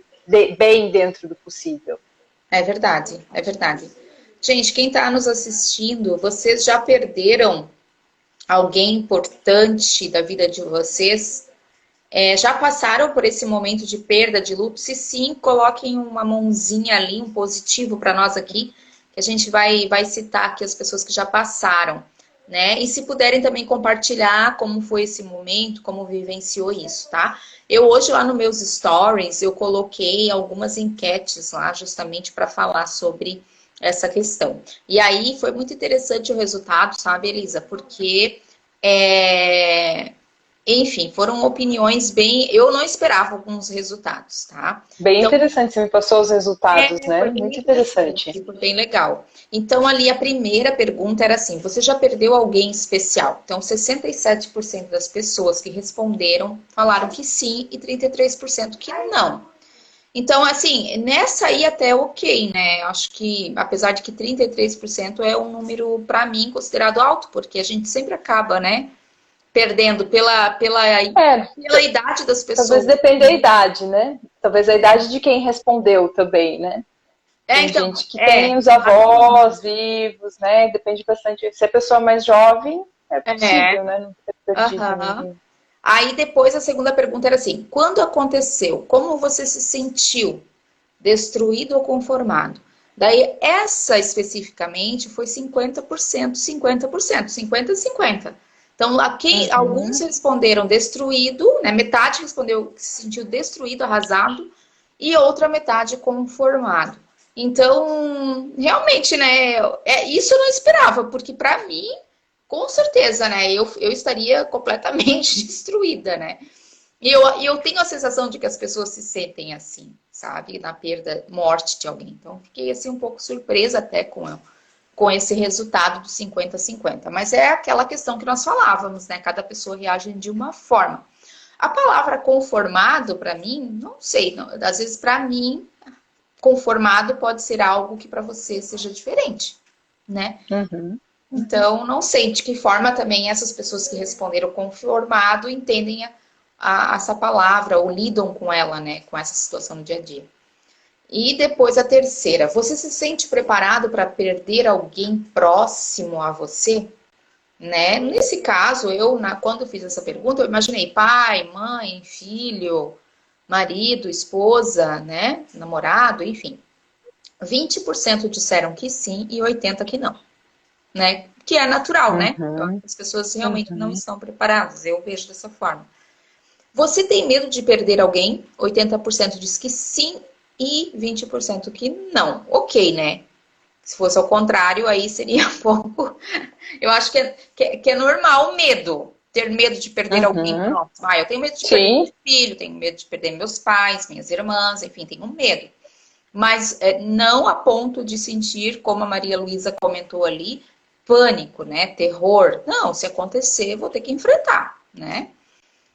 bem dentro do possível. É verdade, é verdade. Gente, quem está nos assistindo, vocês já perderam alguém importante da vida de vocês? Já passaram por esse momento de perda, de luto? Se sim, coloquem uma mãozinha ali, um positivo para nós aqui, que a gente vai citar aqui as pessoas que já passaram, né? E se puderem também compartilhar como foi esse momento, como vivenciou isso, tá? Eu hoje lá nos meus stories, eu coloquei algumas enquetes lá justamente para falar sobre essa questão. E aí foi muito interessante o resultado, sabe, Elisa? Porque, enfim, foram opiniões bem... Eu não esperava alguns resultados, tá? Bem interessante, você me passou os resultados, né? Muito interessante. Foi bem legal. Então, ali a primeira pergunta era assim, você já perdeu alguém especial? Então, 67% das pessoas que responderam falaram que sim e 33% que não. Então, assim, nessa aí até ok, né? Acho que, apesar de que 33% é um número, para mim, considerado alto, porque a gente sempre acaba, né? Perdendo pela idade das pessoas. Talvez dependa da idade, né? Talvez a idade de quem respondeu também, né? Tem então, gente que tem os avós vivos, né? Depende bastante. Se a pessoa é mais jovem, é possível, né? Não ter perdido ninguém. Aí depois a segunda pergunta era assim, quando aconteceu? Como você se sentiu? Destruído ou conformado? Daí essa especificamente foi 50%, 50%, 50-50. Então, alguns responderam destruído, né? Metade respondeu que se sentiu destruído, arrasado, e outra metade conformado. Então, realmente, né? Isso eu não esperava, porque para mim, com certeza, né? Eu estaria completamente destruída, né? E eu tenho a sensação de que as pessoas se sentem assim, sabe? Na perda, morte de alguém. Então, fiquei assim um pouco surpresa até com esse resultado do 50-50. Mas é aquela questão que nós falávamos, né? Cada pessoa reage de uma forma. A palavra conformado, para mim, não sei. Não, às vezes, para mim, conformado pode ser algo que para você seja diferente, né? Então, não sei de que forma também essas pessoas que responderam conformado entendem essa palavra ou lidam com ela, né? Com essa situação no dia a dia. E depois a terceira, você se sente preparado para perder alguém próximo a você? Né? Nesse caso, quando eu fiz essa pergunta, eu imaginei pai, mãe, filho, marido, esposa, né? Namorado, enfim. 20% disseram que sim e 80% que não, né? Que é natural, né? Então, as pessoas realmente não estão preparadas, eu vejo dessa forma. Você tem medo de perder alguém? 80% diz que sim e 20% que não. Ok, né? Se fosse ao contrário, aí seria um pouco... Eu acho que é normal o medo. Ter medo de perder alguém. Pronto. Ah, eu tenho medo de perder meu filho, tenho medo de perder meus pais, minhas irmãs, enfim, tenho medo. Mas não a ponto de sentir, como a Maria Luísa comentou ali, pânico, né? Terror. Não, se acontecer, vou ter que enfrentar, né?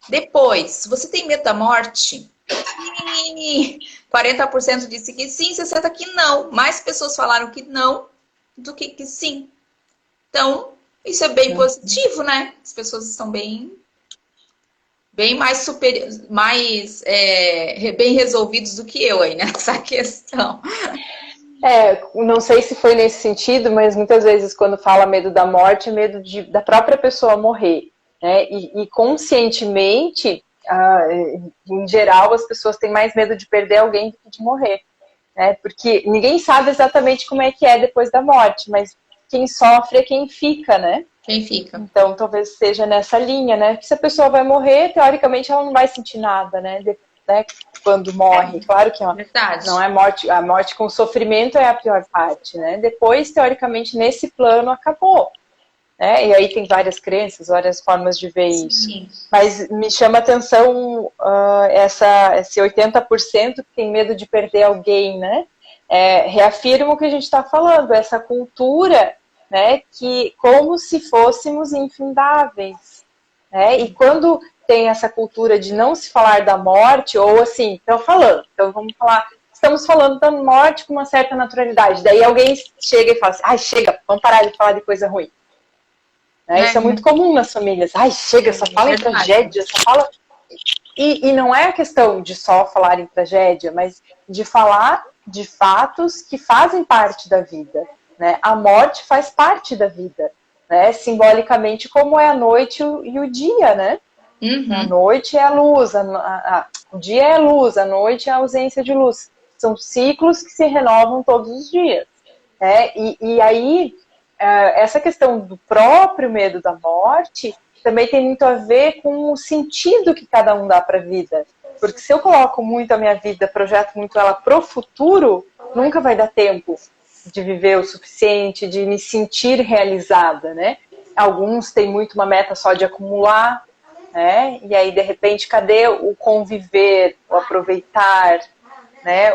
Depois, se você tem medo da morte, 40% disse que sim, 60% que não. Mais pessoas falaram que não do que sim. Então, isso é bem positivo, né? As pessoas estão bem mais bem resolvidos do que eu aí nessa questão. Não sei se foi nesse sentido, mas muitas vezes quando fala medo da morte, é medo da própria pessoa morrer, né? E conscientemente, em geral, as pessoas têm mais medo de perder alguém do que de morrer, né? Porque ninguém sabe exatamente como é que é depois da morte, mas quem sofre é quem fica, né? Quem fica. Então, talvez seja nessa linha, né? Porque se a pessoa vai morrer, teoricamente ela não vai sentir nada, né? Quando morre. Claro que não é morte, a morte com sofrimento é a pior parte, né? Depois, teoricamente, nesse plano acabou, né? E aí tem várias crenças, várias formas de ver isso. Mas me chama a atenção esse 80% que tem medo de perder alguém, né? Reafirma o que a gente está falando, essa cultura, né? Que como se fôssemos infindáveis, né? E quando tem essa cultura de não se falar da morte, ou assim, então estamos falando da morte com uma certa naturalidade. Daí alguém chega e fala assim, ai, chega, vamos parar de falar de coisa ruim. Né? Isso é muito comum nas famílias. Ai, chega, só fala em tragédia, só fala... E não é a questão de só falar em tragédia, mas de falar de fatos que fazem parte da vida. Né? A morte faz parte da vida. Né? Simbolicamente, como é a noite e o dia, né? A noite é a luz, o dia é a luz, a noite é a ausência de luz. São ciclos que se renovam todos os dias. Né? E aí, essa questão do próprio medo da morte também tem muito a ver com o sentido que cada um dá para a vida. Porque se eu coloco muito a minha vida, projeto muito ela pro futuro, nunca vai dar tempo de viver o suficiente, de me sentir realizada, né? Alguns têm muito uma meta só de acumular, né? E aí, de repente, cadê o conviver, o aproveitar, né?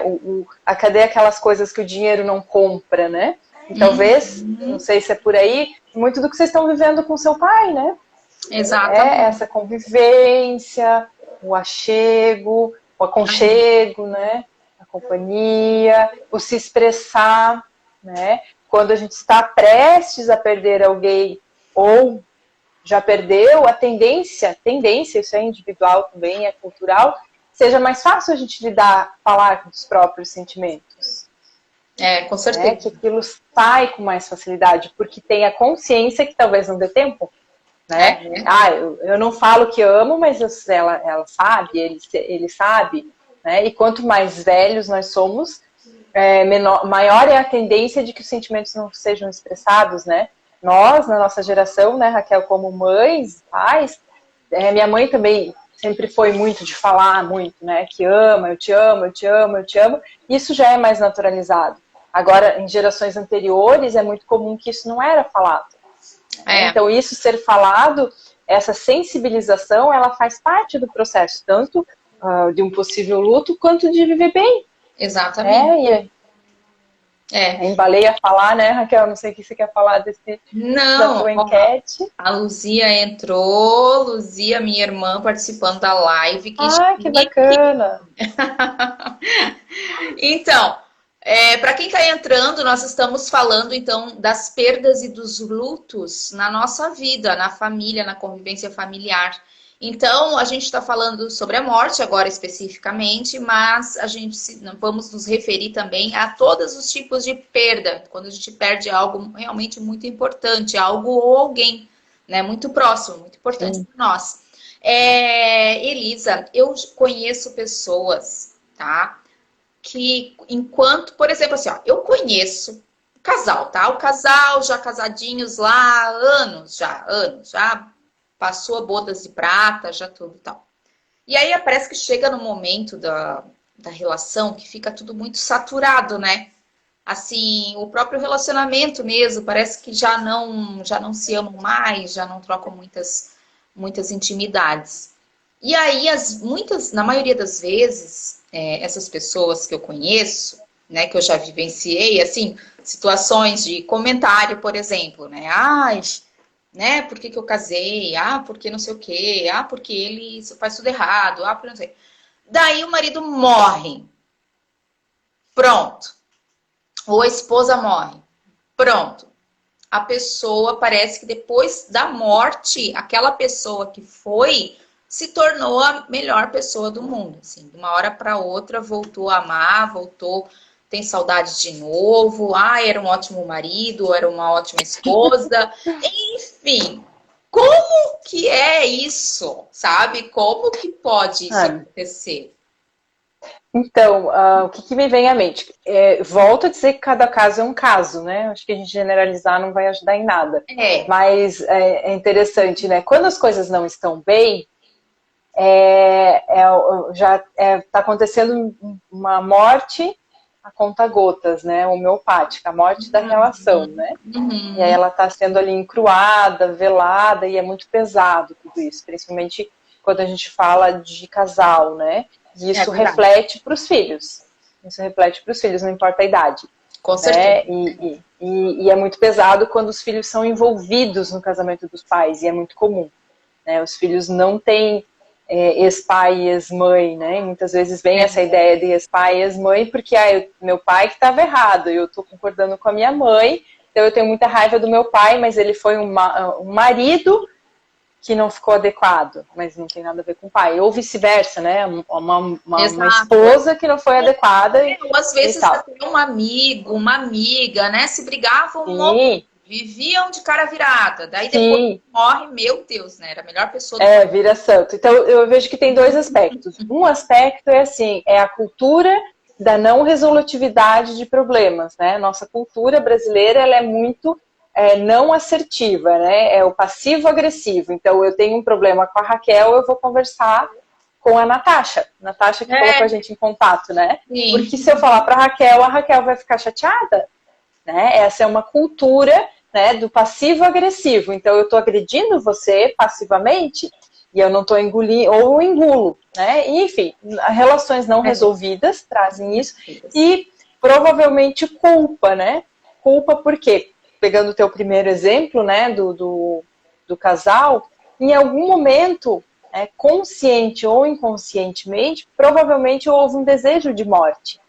Cadê aquelas coisas que o dinheiro não compra, né? E talvez, não sei se é por aí, muito do que vocês estão vivendo com seu pai, né? Exatamente. Essa convivência, o achego, o aconchego, né? A companhia, o se expressar, né? Quando a gente está prestes a perder alguém ou já perdeu, a tendência, isso é individual também, é cultural, seja mais fácil a gente falar com os próprios sentimentos. Com certeza. Que aquilo sai com mais facilidade, porque tem a consciência que talvez não dê tempo. Né? Eu não falo que amo, mas ela sabe, ele sabe. Né? E quanto mais velhos nós somos, maior é a tendência de que os sentimentos não sejam expressados, né? Nós, na nossa geração, né, Raquel, como mães, pais, minha mãe também sempre foi muito de falar muito, né? Que ama, eu te amo, eu te amo, eu te amo. Isso já é mais naturalizado. Agora, em gerações anteriores, é muito comum que isso não era falado. Então, isso ser falado, essa sensibilização, ela faz parte do processo, tanto de um possível luto, quanto de viver bem. Exatamente. Embalei a falar, né, Raquel? Não sei o que você quer falar da tua enquete. A Luzia entrou, Luzia, minha irmã, participando da live. Que bacana! Então, para quem está entrando, nós estamos falando, então, das perdas e dos lutos na nossa vida, na família, na convivência familiar. Então, a gente está falando sobre a morte agora especificamente, mas vamos nos referir também a todos os tipos de perda, quando a gente perde algo realmente muito importante, algo ou alguém, né, muito próximo, muito importante para nós. Elisa, eu conheço pessoas, tá? Que enquanto, por exemplo, assim, ó, eu conheço o casal, tá? O casal já casadinhos lá há anos, já passou a bodas de prata, já tudo e tal. E aí parece que chega no momento da relação que fica tudo muito saturado, né? Assim, o próprio relacionamento mesmo, parece que já não se amam mais, já não trocam muitas intimidades. E aí, na maioria das vezes, essas pessoas que eu conheço, né, que eu já vivenciei, assim, situações de comentário, por exemplo, né? Ai, né, por que que eu casei? Ah, porque não sei o quê. Ah, porque ele faz tudo errado. Ah, porque não sei. Daí o marido morre. Pronto. Ou a esposa morre. Pronto. A pessoa parece que depois da morte, aquela pessoa que foi se tornou a melhor pessoa do mundo. Assim, de uma hora para outra voltou a amar, voltou, tem saudade de novo. Ah, era um ótimo marido, era uma ótima esposa. Enfim, como que é isso? Sabe? Como que pode isso acontecer? Então, o que me vem à mente? Volto a dizer que cada caso é um caso, né? Acho que a gente generalizar não vai ajudar em nada. Mas é interessante, né? Quando as coisas não estão bem, já está acontecendo uma morte a conta-gotas, né? Homeopática, a morte da relação, né? Uhum. E aí ela está sendo ali encruada, velada, e é muito pesado tudo isso, principalmente quando a gente fala de casal, né? E isso reflete para os filhos. Isso reflete para os filhos, não importa a idade. Com certeza. E é muito pesado quando os filhos são envolvidos no casamento dos pais, e é muito comum. Né? Os filhos não têm ex-pai e ex-mãe, né? E muitas vezes vem essa ideia de ex-pai e ex-mãe, porque meu pai que estava errado, eu estou concordando com a minha mãe, então eu tenho muita raiva do meu pai, mas ele foi um marido que não ficou adequado, mas não tem nada a ver com o pai. Ou vice-versa, né? Uma esposa que não foi adequada. Ou às vezes até um amigo, uma amiga, né? Se brigavam muito, viviam de cara virada. Daí depois morre, meu Deus, né? Era a melhor pessoa do mundo. Vira santo. Então eu vejo que tem dois aspectos. Um aspecto é assim, é a cultura da não resolutividade de problemas, né? Nossa cultura brasileira, ela é muito não assertiva, né? É o passivo-agressivo. Então, eu tenho um problema com a Raquel, eu vou conversar com a Natasha. Natasha que colocou a gente em contato, né? Sim. Porque se eu falar para a Raquel vai ficar chateada, né? Essa é uma cultura, né, do passivo-agressivo. Então, eu estou agredindo você passivamente e eu não estou engolindo, ou eu engulo, né? E, enfim, relações não resolvidas trazem isso. E provavelmente culpa, né? Culpa por quê? Pegando o teu primeiro exemplo, né, do casal, em algum momento, consciente ou inconscientemente, provavelmente houve um desejo de morte.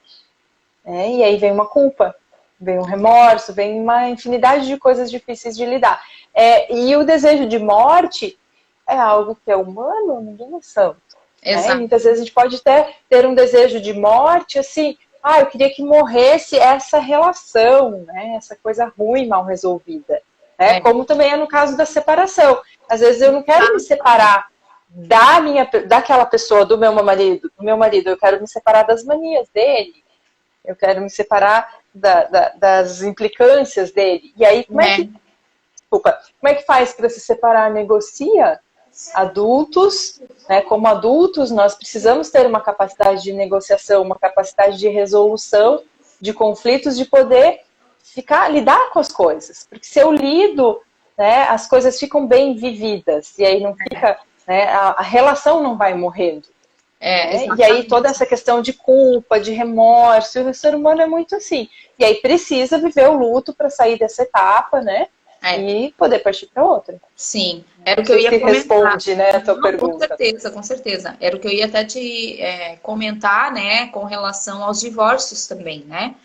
E aí vem uma culpa, vem um remorso, vem uma infinidade de coisas difíceis de lidar. E o desejo de morte é algo que é humano, ninguém é santo. Exato. Muitas vezes a gente pode até ter um desejo de morte, assim, eu queria que morresse essa relação, né? Essa coisa ruim, mal resolvida. Né? Como também é no caso da separação. Às vezes eu não quero me separar daquela pessoa, do meu marido, eu quero me separar das manias dele. Eu quero me separar das implicâncias dele. E aí, como é que faz para se separar? Negocia. Adultos, né, como adultos, nós precisamos ter uma capacidade de negociação, uma capacidade de resolução de conflitos, de poder lidar com as coisas. Porque se eu lido, né, as coisas ficam bem vividas, e aí não fica, né, a relação não vai morrendo. E aí toda essa questão de culpa, de remorso, o ser humano é muito assim. E aí precisa viver o luto para sair dessa etapa, né? E poder partir para outra. Sim, era o que eu ia comentar. Responde, né, a tua pergunta. Com certeza. Era o que eu ia até te comentar, né, com relação aos divórcios também, né?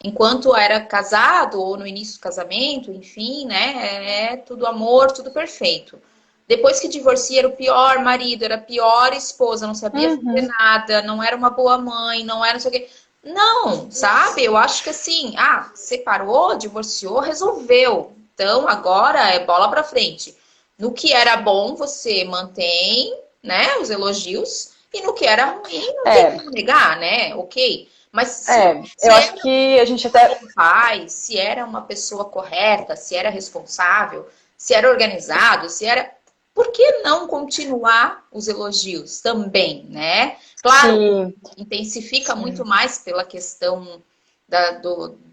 Enquanto era casado, ou no início do casamento, enfim, né, tudo amor, tudo perfeito. Depois que divorcia, era o pior marido, era a pior esposa, não sabia fazer nada, não era uma boa mãe, não era não sei o quê. Não, sabe? Eu acho que assim, separou, divorciou, resolveu. Então, agora é bola pra frente. No que era bom, você mantém, né, os elogios, e no que era ruim, não tem como negar, né? Ok. Mas se eu acho que a gente até... pai, se era uma pessoa correta, se era responsável, se era organizado, se era... Por que não continuar os elogios também, né? Claro, Sim. intensifica muito mais pela questão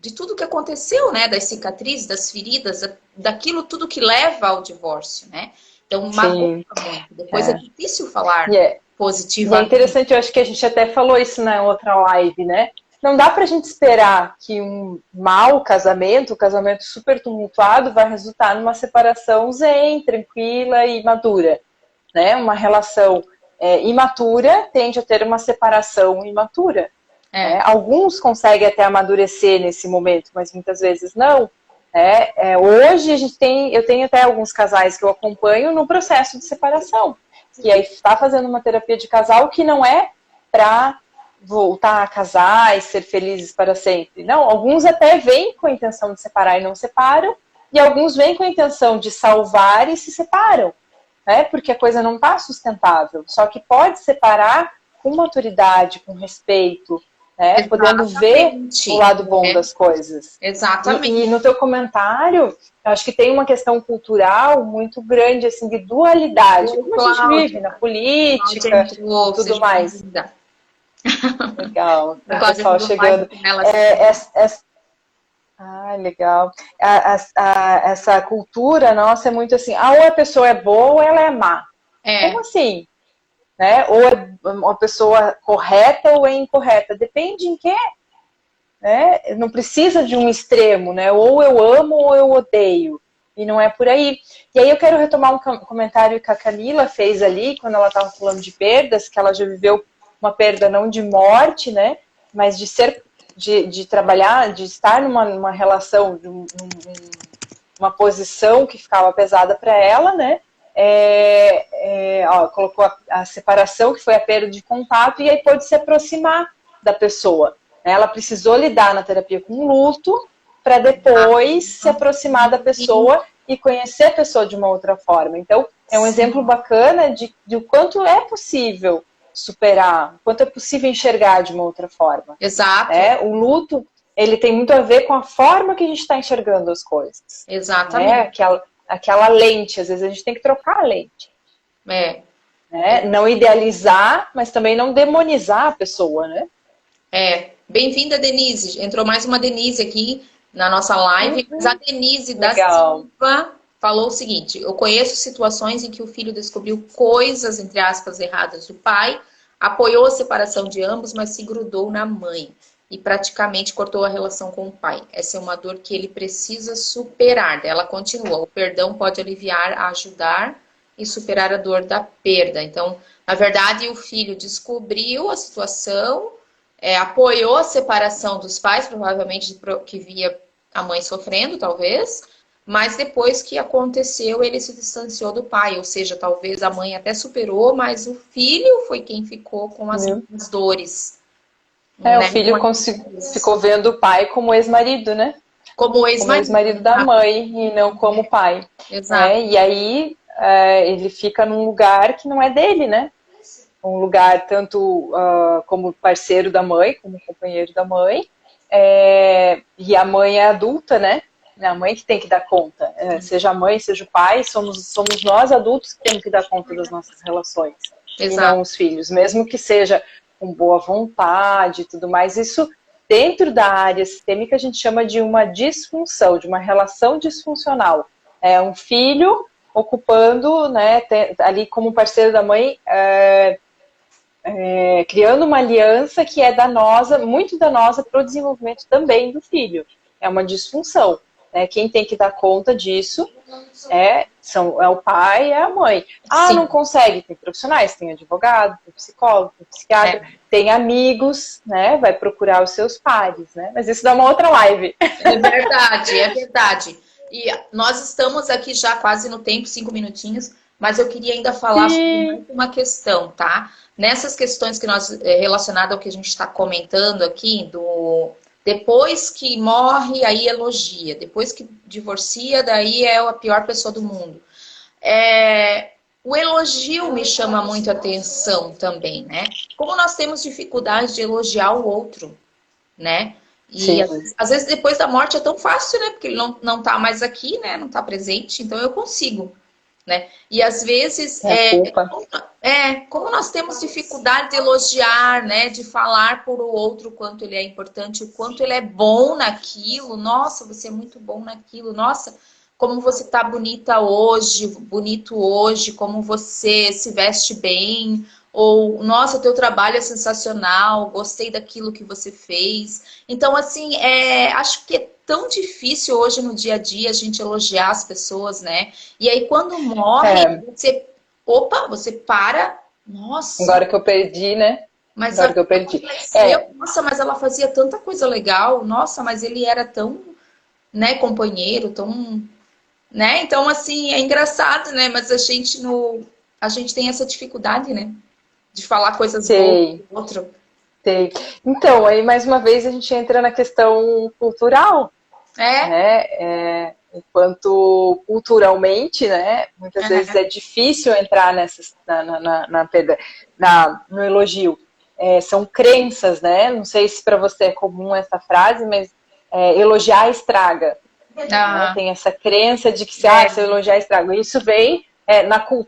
de tudo que aconteceu, né? Das cicatrizes, das feridas, daquilo tudo que leva ao divórcio, né? Então, magoa muito. Depois é difícil falar positivamente. E é interessante, eu acho que a gente até falou isso na outra live, né? Não dá pra gente esperar que um mau casamento, um casamento super tumultuado, vai resultar numa separação zen, tranquila e madura, né? Uma relação imatura tende a ter uma separação imatura. Né? Alguns conseguem até amadurecer nesse momento, mas muitas vezes não. Hoje eu tenho até alguns casais que eu acompanho no processo de separação. E aí está fazendo uma terapia de casal que não é para voltar a casar e ser felizes para sempre. Não, alguns até vêm com a intenção de separar e não separam, e alguns vêm com a intenção de salvar e se separam, né? Porque a coisa não está sustentável. Só que pode separar com maturidade, com respeito, né? Podendo ver o lado bom das coisas. Exatamente. E no teu comentário, eu acho que tem uma questão cultural muito grande, assim, de dualidade. Como a gente vive na política, tudo mais. Legal. O pessoal chegando. Legal. Essa cultura nossa é muito assim, ou a pessoa é boa ou ela é má. Como assim? Né? Ou é uma pessoa correta ou é incorreta. Depende em quê. Né? Não precisa de um extremo, né? Ou eu amo ou eu odeio. E não é por aí. E aí eu quero retomar um comentário que a Camila fez ali, quando ela estava falando de perdas, que ela já viveu uma perda não de morte, né? Mas de trabalhar, de estar numa relação, uma posição que ficava pesada para ela, né? Colocou a separação, que foi a perda de contato, e aí pôde se aproximar da pessoa. Ela precisou lidar na terapia com o luto para depois se aproximar da pessoa e conhecer a pessoa de uma outra forma. Então, é um exemplo bacana de o quanto é possível superar, o quanto é possível enxergar de uma outra forma. Exato. O luto, ele tem muito a ver com a forma que a gente está enxergando as coisas. Exatamente. Aquela lente, às vezes a gente tem que trocar a lente. Não idealizar, mas também não demonizar a pessoa, né? Bem-vinda, Denise. Entrou mais uma Denise aqui na nossa live. Mas a Denise da Silva falou o seguinte: eu conheço situações em que o filho descobriu coisas, entre aspas, erradas do pai, apoiou a separação de ambos, mas se grudou na mãe e praticamente cortou a relação com o pai. Essa é uma dor que ele precisa superar. Ela continua: o perdão pode aliviar, ajudar e superar a dor da perda. Então, na verdade, o filho descobriu a situação, apoiou a separação dos pais, provavelmente que via a mãe sofrendo, talvez, mas depois que aconteceu, ele se distanciou do pai, ou seja, talvez a mãe até superou, mas o filho foi quem ficou com as dores. O filho ficou vendo o pai como ex-marido, né? Como ex-marido da mãe e não como pai. Exato. E aí ele fica num lugar que não é dele, né? Um lugar tanto como parceiro da mãe, como companheiro da mãe, e a mãe é adulta, né? É a mãe que tem que dar conta. Seja a mãe, seja o pai, somos nós adultos que temos que dar conta das nossas relações. Exato. E não os filhos. Mesmo que seja com boa vontade e tudo mais, isso dentro da área sistêmica a gente chama de uma disfunção, de uma relação disfuncional. É um filho ocupando, né, ali como parceiro da mãe, criando uma aliança que é danosa, muito danosa para o desenvolvimento também do filho. É uma disfunção. Quem tem que dar conta disso é o pai e é a mãe. Sim. Não consegue? Tem profissionais, tem advogado, tem psicólogo, tem psiquiatra, tem amigos, né? Vai procurar os seus pares, né? Mas isso dá uma outra live. É verdade, é verdade. E nós estamos aqui já quase no tempo, 5 minutinhos, mas eu queria ainda falar sobre uma questão, tá? Nessas questões que nós, relacionadas ao que a gente está comentando aqui, depois que morre, aí elogia. Depois que divorcia, daí é a pior pessoa do mundo. O elogio me chama muito a atenção também, né? Como nós temos dificuldade de elogiar o outro, né? E Sim. às vezes depois da morte é tão fácil, né? Porque ele não tá mais aqui, né? Não tá presente, então eu consigo, né? E às vezes É a culpa. como nós temos dificuldade de elogiar, né? De falar por o outro o quanto ele é importante, o quanto ele é bom naquilo. Nossa, você é muito bom naquilo. Nossa, como você tá bonita hoje, bonito hoje, como você se veste bem. Ou, nossa, teu trabalho é sensacional, gostei daquilo que você fez. Então, assim, acho que é tão difícil hoje no dia a dia a gente elogiar as pessoas, né? E aí, quando morre, É, você para, nossa, agora que eu perdi, né? mas Agora que eu ela perdi. faleceu, nossa, mas ela fazia tanta coisa legal, nossa, mas ele era tão, né, companheiro, tão, né? Então, assim, é engraçado, né? Mas a gente tem essa dificuldade, né? De falar coisas boas Sei, do outro. sei. Então, aí mais uma vez a gente entra na questão cultural, É, né? Enquanto culturalmente, né? Muitas vezes é difícil entrar no elogio. São crenças, né? Não sei se para você é comum essa frase, mas elogiar estraga. Né? ah, Tem essa crença de que se eu é, elogiar estrago. Isso vem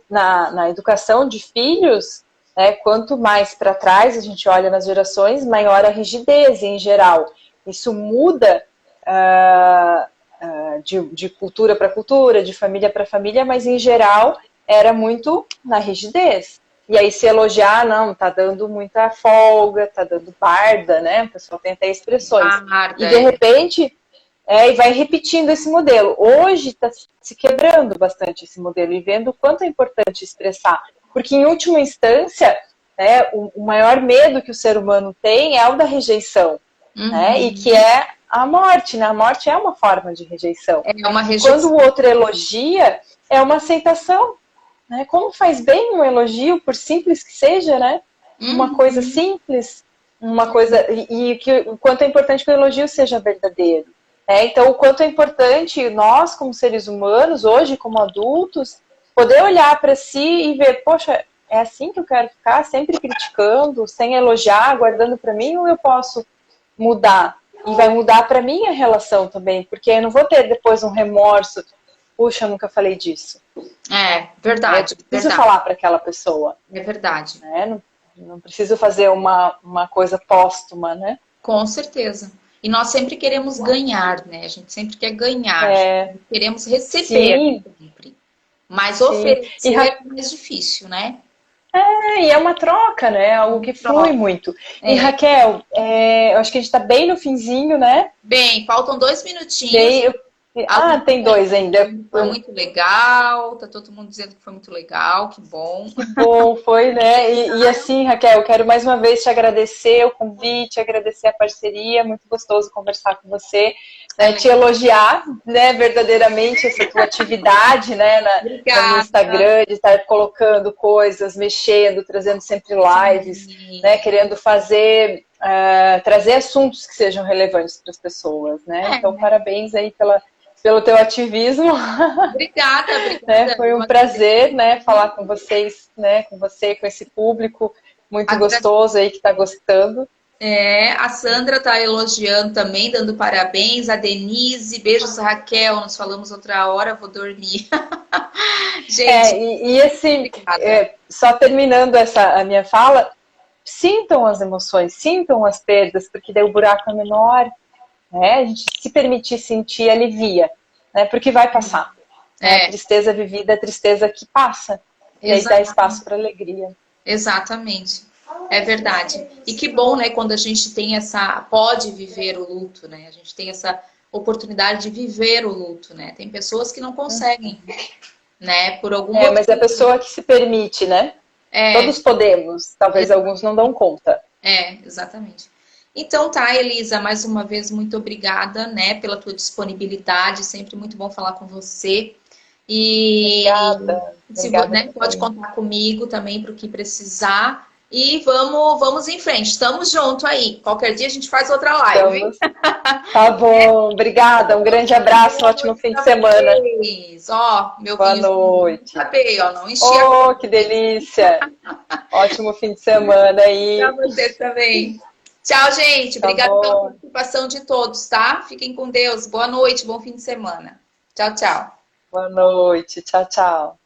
na educação de filhos, né? Quanto mais para trás a gente olha nas gerações, maior a rigidez em geral. Isso muda de cultura para cultura, de família para família, mas em geral era muito na rigidez. E aí se elogiar, não, tá dando muita folga, tá dando barda, né? O pessoal tem até expressões. E guarda, de repente e vai repetindo esse modelo. Hoje está se quebrando bastante esse modelo e vendo o quanto é importante expressar. Porque, em última instância, né, o maior medo que o ser humano tem é o da rejeição. Né, e que é a morte. Né? A morte é uma forma de rejeição. é uma E quando rejeição. o outro elogia, é uma aceitação. Né? Como faz bem um elogio, por simples que seja, né? Uma coisa simples, uma coisa. E que, o quanto é importante que o elogio seja verdadeiro. Então, o quanto é importante nós, como seres humanos, hoje, como adultos, poder olhar para si e ver, poxa, é assim que eu quero ficar, sempre criticando, sem elogiar, guardando para mim, ou eu posso mudar? E vai mudar para mim a relação também, porque eu não vou ter depois um remorso, puxa, eu nunca falei disso. Verdade, Eu preciso verdade, falar para aquela pessoa. é verdade. Não preciso fazer uma coisa póstuma, né? Com certeza. E nós sempre queremos ganhar, né? A gente sempre quer ganhar. Queremos receber Sim, sempre. Mas sim. oferecer é mais difícil, né? E é uma troca, né? Algo que flui muito. E Raquel, eu acho que a gente está bem no finzinho, né? Bem, faltam 2 minutinhos. Bem, tem 2 ainda. Foi muito legal, tá todo mundo dizendo que foi muito legal, que bom. Que bom, foi, né? E assim, Raquel, eu quero mais uma vez te agradecer o convite, agradecer a parceria, muito gostoso conversar com você, né? Te elogiar, né, verdadeiramente essa tua atividade, né, no Instagram, de estar colocando coisas, mexendo, trazendo sempre lives, né, querendo trazer assuntos que sejam relevantes para as pessoas, né? Então, parabéns aí pelo teu ativismo. Obrigada. Né? Foi um prazer, né, falar com vocês, né, com você, com esse público muito gostoso aí que está gostando. A Sandra está elogiando também, dando parabéns. A Denise, beijos, Raquel. Nos falamos outra hora, vou dormir. Gente, e assim, só terminando a minha fala, sintam as emoções, sintam as perdas, porque daí o buraco é menor, né? A gente se permitir sentir, alivia, né? Porque vai passar. A tristeza vivida é tristeza que passa. E aí dá espaço para alegria. Exatamente. É verdade. E que bom, né, quando a gente tem pode viver o luto, né? A gente tem essa oportunidade de viver o luto, né? Tem pessoas que não conseguem, né? Por algum motivo. Mas a pessoa que se permite, né? Todos podemos. Talvez alguns não dão conta. Exatamente. Então tá, Elisa, mais uma vez, muito obrigada, né, pela tua disponibilidade. Sempre muito bom falar com você. E Obrigada. pode contar comigo também para o que precisar. E vamos em frente. Estamos junto aí. Qualquer dia a gente faz outra live, hein? Tá bom, obrigada. Um grande abraço, um ótimo fim de semana. Ó, meu Boa vinho. noite. Sabei, ó, não enchi Oh, que delícia. Ótimo fim de semana aí. pra você também. Tchau, gente. Tá Obrigada pela bom. participação de todos, tá? Fiquem com Deus. Boa noite, bom fim de semana. Tchau, tchau. Boa noite. Tchau, tchau.